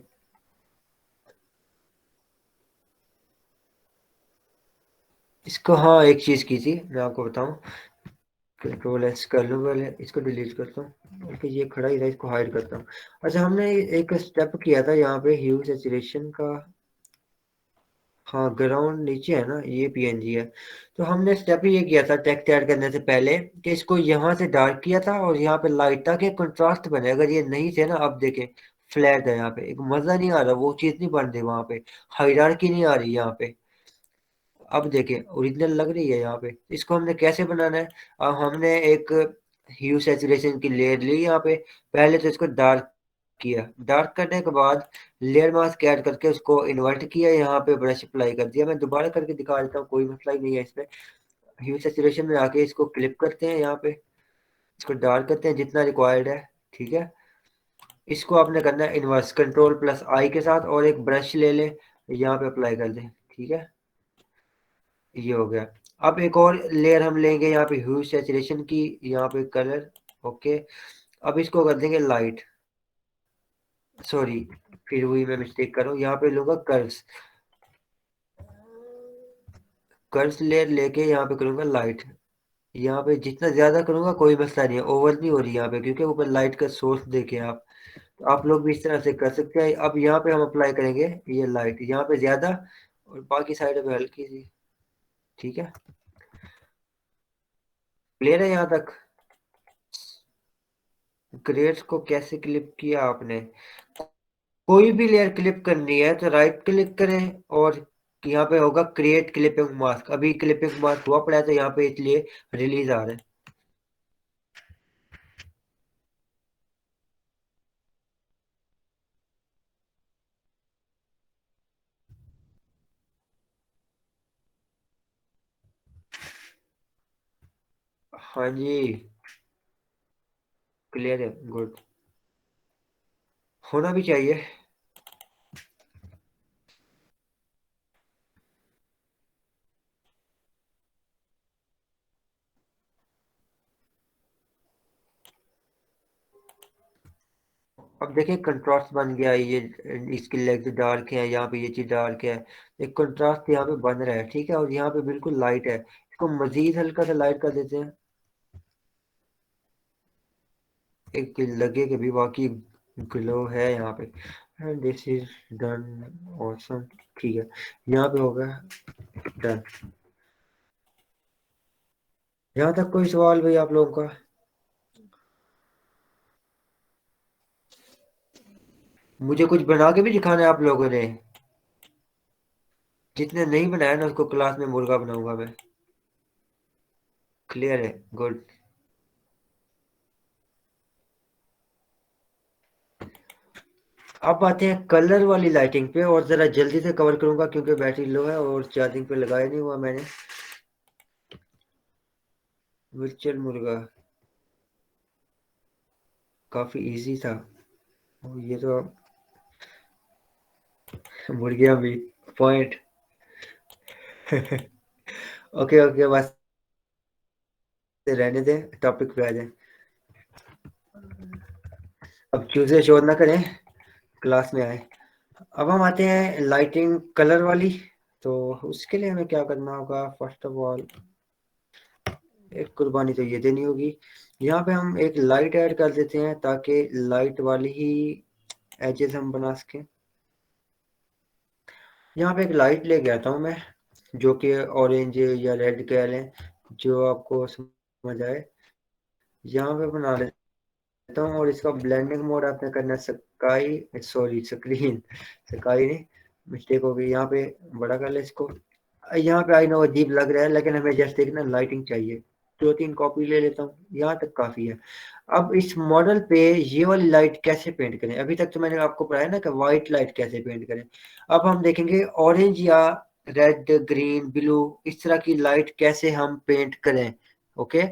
इसको, हाँ एक चीज की थी मैं आपको बताऊं। कंट्रोल एस कर लूँ, पहले इसको डिलीट करता हूँ, क्योंकि ये खड़ा ही था, इसको हाइड करता हूँ। अच्छा, हमने एक स्टेप किया था यहाँ पे ह्यू सैचुरेशन का। हाँ, ग्राउंड नीचे है ना, ये पीएनजी है। तो हमने स्टेप ये किया था टेक्स्ट ऐड करने से पहले, कि इसको यहाँ से डार्क किया था और यहाँ पे लाइट, ताकि कंट्रास्ट बने। अगर ये नहीं थे ना, अब देखें फ्लैट है यहाँ पे, एक मजा नहीं आ रहा, वो चीज नहीं बन रही वहां पे, हायरार्की नहीं आ रही यहाँ पे। अब देखें ओरिजिनल लग रही है यहाँ पे। इसको हमने कैसे बनाना है, अब हमने एक ह्यू सैचुरेशन की लेयर ली यहाँ पे। पहले तो इसको डार्क किया, डार्क करने के बाद लेयर मास्क ऐड करके उसको इन्वर्ट किया, यहाँ पे ब्रश अप्लाई कर दिया। मैं दोबारा करके दिखा देता हूँ, कोई मसला ही नहीं है इसमें। ह्यू सैचुरेशन में आके इसको क्लिप करते हैं यहाँ पे, इसको डार्क करते हैं जितना रिक्वायर्ड है, ठीक है। इसको आपने करना है इन्वर्स, कंट्रोल प्लस आई के साथ, और एक ब्रश ले लें, यहाँ पे अप्लाई कर दें, ठीक है। ये हो गया। अब एक और लेयर हम लेंगे यहाँ पे ह्यू सैचुरेशन की, यहाँ पे कलर, ओके। अब इसको कर देंगे लाइट, सॉरी फिर वही मैं मिस्टेक कर रहा हूँ, यहाँ पे लूंगा कर्व्स, कर्व्स लेयर लेके यहाँ पे करूंगा लाइट। यहाँ पे जितना ज्यादा करूंगा कोई मसला नहीं है, ओवर नहीं हो रही यहाँ पे, क्योंकि ऊपर लाइट का सोर्स देखे आप। तो आप लोग भी इस तरह से कर सकते हैं। अब यहाँ पे हम अप्लाई करेंगे ये लाइट, यहाँ पे ज्यादा और बाकी साइड पे हल्की सी, ठीक है। क्लियर है यहाँ तक? ग्रेड्स को कैसे क्लिप किया आपने? कोई भी लेयर क्लिप करनी है तो राइट क्लिक करें और कि यहाँ पे होगा क्रिएट क्लिपिंग मास्क, अभी क्लिपिंग मास्क हुआ पड़ा है तो यहाँ पे इसलिए रिलीज आ रहा है। हाँ जी, क्लियर है, गुड, होना भी चाहिए। अब देखिए कंट्रास्ट बन गया है, ये इसकी लेग्स डार्क है, यहाँ पे ये चीज डार्क है, एक कंट्रास्ट यहाँ पे बन रहा है, ठीक है। और यहाँ पे बिल्कुल लाइट है, इसको मजीद हल्का सा लाइट कर देते हैं, एक लगे कि भी वाकई ग्लो है यहाँ पे। And this is done, awesome, ठीक है, यहाँ पे हो गया डन। यहाँ तक कोई सवाल भाई आप लोगों का? मुझे कुछ बना के भी दिखाना है आप लोगों ने? जितने नहीं बनाया ना उसको क्लास में मुर्गा बनाऊंगा मैं। क्लियर है, गुड। अब आते हैं कलर वाली लाइटिंग पे, और जरा जल्दी से कवर करूंगा क्योंकि बैटरी लो है और चार्जिंग पे लगाया नहीं हुआ मैंने। वर्चुअल मुर्गा काफी इजी था, और ये तो मुर्गियां भी पॉइंट। ओके ओके, बस रहने दें, टॉपिक पे आ जाए। अब चूजे शोर ना करें, क्लास में आए। अब हम आते हैं लाइटिंग कलर वाली। तो उसके लिए हमें क्या करना होगा? फर्स्ट ऑफ ऑल एक कुर्बानी तो ये देनी होगी, यहाँ पे हम एक लाइट ऐड कर देते हैं ताकि लाइट वाली ही एजेस हम बना सकें। यहाँ पे एक लाइट लेके आता हूँ मैं, जो कि ऑरेंज या रेड कह लें, जो आपको समझ आए। यहाँ पे बना लेता हूँ, और इसका ब्लेंडिंग मोड आपने करना है स्काई, सॉरी स्क्रीन, स्काई नहीं, मिस्टेक हो गई, यहाँ पे बड़ा कर ले इसको। यहाँ पे आई नो अजीब लग रहा है, लेकिन हमें जस्ट एक ना लाइटिंग चाहिए, दो तीन कॉपी ले लेता हूँ, यहाँ तक काफी है। अब इस मॉडल पे ये वाली लाइट कैसे पेंट करें? अभी तक तो मैंने आपको पढ़ाया ना कि व्हाइट लाइट कैसे पेंट करें। अब हम देखेंगे ऑरेंज या रेड ग्रीन ब्लू इस तरह की लाइट कैसे हम पेंट करें। ओके,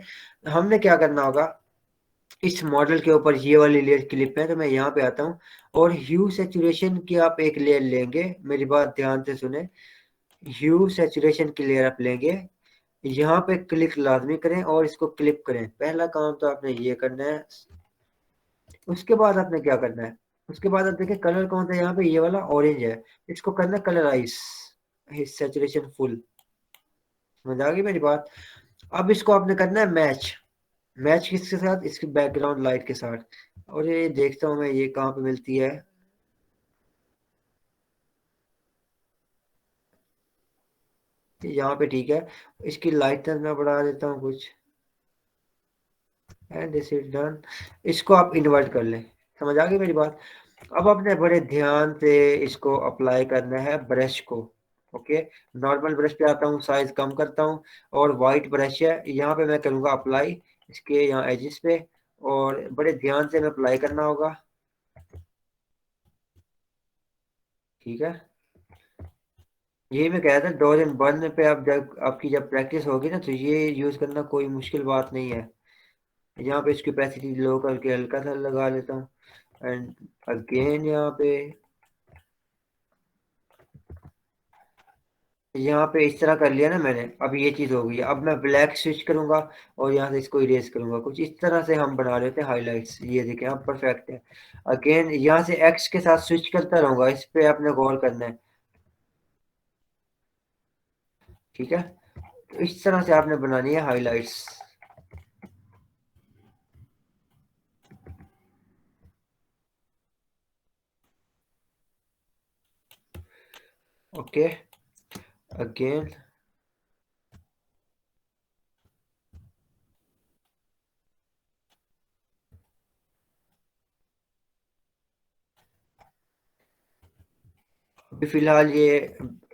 हमने क्या करना होगा, इस मॉडल के ऊपर ये वाली लेयर क्लिप है, तो मैं यहाँ पे आता हूँ, और ह्यू सैचुरेशन की आप एक लेयर लेंगे, मेरी बात ध्यान से सुने। ह्यू सैचुरेशन की लेयर आप लेंगे, यहाँ पे क्लिक लाजमी करें और इसको क्लिप करें। पहला काम तो आपने ये करना है। उसके बाद आपने क्या करना है, उसके बाद आप देखें कलर कौन सा है, यहाँ पे ये वाला ऑरेंज है, इसको करना है कलराइज, सैचुरेशन फुल। समझ आ गई मेरी बात? अब इसको आपने करना है मैच, मैच किसके साथ? इसकी बैकग्राउंड लाइट के साथ। और ये देखता हूँ मैं ये कहाँ पे मिलती है। यहाँ पे ठीक है, इसकी लाइटनेस मैं बढ़ा देता हूँ कुछ, एंड दिस इज डन। इसको आप इन्वर्ट कर लें। समझ आ गई मेरी बात? अब आपने बड़े ध्यान से इसको अप्लाई करना है ब्रश को। ओके, नॉर्मल ब्रश पे आता हूँ, साइज कम करता हूँ, और वाइट ब्रश है, यहाँ पे मैं करूँगा अप्लाई इसके यहाँ एजिस पे, और बड़े ध्यान से मैं अप्लाई करना होगा, ठीक है। यही मैं कह रहा था, डोज एंड बर्न पे आप जब आपकी जब प्रैक्टिस होगी ना तो ये यूज करना कोई मुश्किल बात नहीं है। यहाँ पे इसकी कैपेसिटी लो करके हल्का सा लगा लेता हूँ, एंड अगेन यहाँ पे इस तरह कर लिया ना मैंने। अब ये चीज हो गई, अब मैं ब्लैक स्विच करूंगा और यहाँ से इसको इरेज करूंगा, कुछ इस तरह से हम बना लेते हैं हाइलाइट्स। ये देखें आप, परफेक्ट है। अगेन यहाँ से एक्स के साथ स्विच करता रहूंगा, इस पे आपने गौर करना है, ठीक है। तो इस तरह से आपने बनानी है हाइलाइट्स। ओके, अगेन फिलहाल ये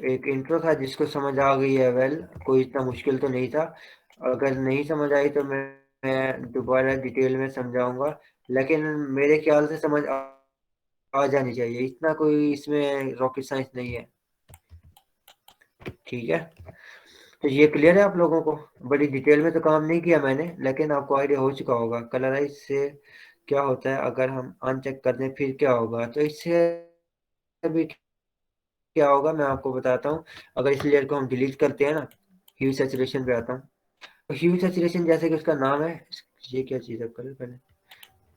एक इंट्रो था जिसको समझ आ गई है वेल, कोई इतना मुश्किल तो नहीं था। अगर नहीं समझ आई तो मैं दोबारा डिटेल में समझाऊंगा, लेकिन मेरे ख्याल से समझ आ जानी चाहिए, इतना कोई इसमें रॉकेट साइंस नहीं है। ठीक है, तो ये क्लियर है आप लोगों को? बड़ी डिटेल में तो काम नहीं किया मैंने, लेकिन आपको आइडिया हो चुका होगा कलराइज से क्या होता है। अगर हम अनचेक कर दें फिर क्या होगा, तो इससे भी क्या होगा मैं आपको बताता हूँ। अगर इस लेयर को हम डिलीट करते हैं ना, ह्यू सैचुरेशन पे आता हूँ, तो ह्यू सैचुरेशन जैसे कि उसका नाम है, ये क्या चीज़ है कलर पहले,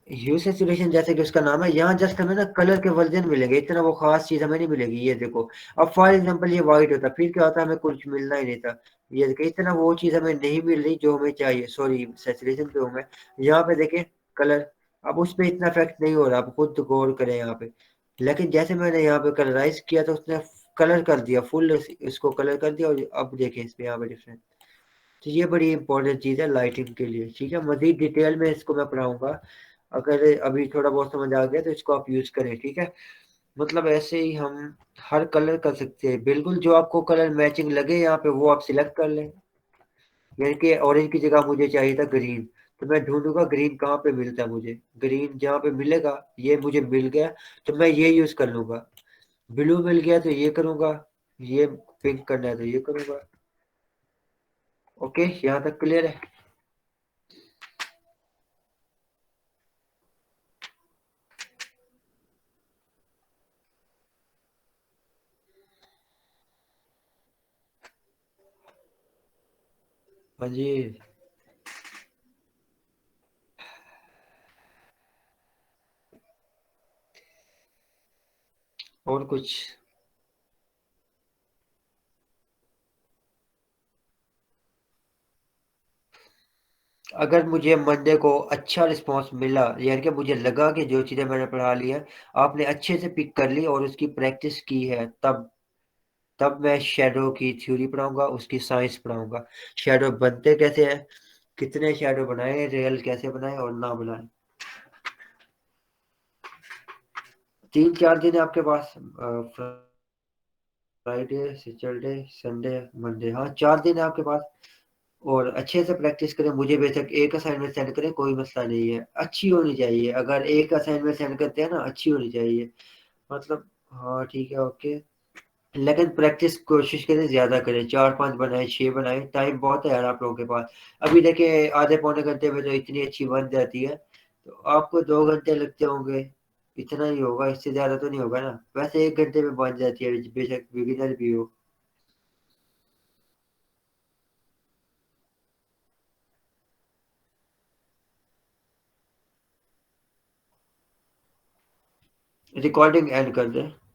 ह्यू सैचुरेशन जैसे कि उसका नाम है, यहाँ जस्ट हमें ना कलर के वर्जन मिलेंगे, इतना वो खास चीज हमें नहीं मिलेगी। ये देखो, अब फॉर एग्जांपल ये व्हाइट होता फिर क्या होता, हमें कुछ मिलना ही नहीं था। ये देखो, इतना वो चीज हमें नहीं मिल रही जो हमें चाहिए। सॉरी, सैचुरेशन पे हूँ मैं। यहाँ पे देखें कलर, अब उस पर इतना इफेक्ट नहीं हो रहा, आप खुद गौर करें यहाँ पे। लेकिन जैसे मैंने यहाँ पे कलराइज किया तो उसने कलर कर दिया, फुल इसको कलर कर दिया, और अब देखें इस पे यहाँ पे डिफरेंस। तो ये बड़ी इंपॉर्टेंट चीज़ है लाइटिंग के लिए। ठीक है, मजीद डिटेल में इसको मैं पढ़ाऊंगा। अगर अभी थोड़ा बहुत समझ आ गया तो इसको आप यूज करें। ठीक है, मतलब ऐसे ही हम हर कलर कर सकते हैं, बिल्कुल जो आपको कलर मैचिंग लगे यहाँ पे वो आप सिलेक्ट कर लें। यानी कि ऑरेंज की जगह मुझे चाहिए था ग्रीन, तो मैं ढूंढूंगा ग्रीन कहाँ पे मिलता है मुझे, ग्रीन जहाँ पे मिलेगा ये मुझे मिल गया तो मैं ये यूज कर लूंगा। ब्लू मिल गया तो ये करूंगा, ये पिंक करना है तो ये करूंगा। ओके, यहाँ तक क्लियर है? हाँ जी। और कुछ? अगर मुझे मंडे को अच्छा रिस्पांस मिला, यानी कि मुझे लगा कि जो चीज़ें मैंने पढ़ा ली है आपने अच्छे से पिक कर ली और उसकी प्रैक्टिस की है, तब तब मैं शैडो की थ्योरी पढ़ाऊंगा, उसकी साइंस पढ़ाऊंगा। शैडो बनते कैसे हैं, कितने शैडो बनाए, रियल कैसे बनाए और ना बनाए। 3-4 दिन है आपके पास, फ्राइडे, सैटरडे, संडे, मंडे, हाँ 4 दिन है आपके पास। और अच्छे से प्रैक्टिस करें, मुझे बेशक एक असाइनमेंट सेंड करें, कोई मसला नहीं है, अच्छी होनी चाहिए। अगर एक असाइनमेंट सेंड करते हैं ना, अच्छी होनी चाहिए, मतलब। हाँ ठीक है, ओके। लेकिन प्रैक्टिस कोशिश करें ज्यादा करें, 4-5 बनाए, 6 बनाए, टाइम बहुत है यार आप लोगों के पास। अभी देखिए आधे पौने घंटे में तो इतनी अच्छी बन जाती है, तो आपको 2 घंटे लगते होंगे, इतना ही होगा, इससे ज्यादा तो नहीं होगा ना। वैसे 1 घंटे में बन जाती है, बेशक बिगिनर भी हो। रिकॉर्डिंग एंड कर दें।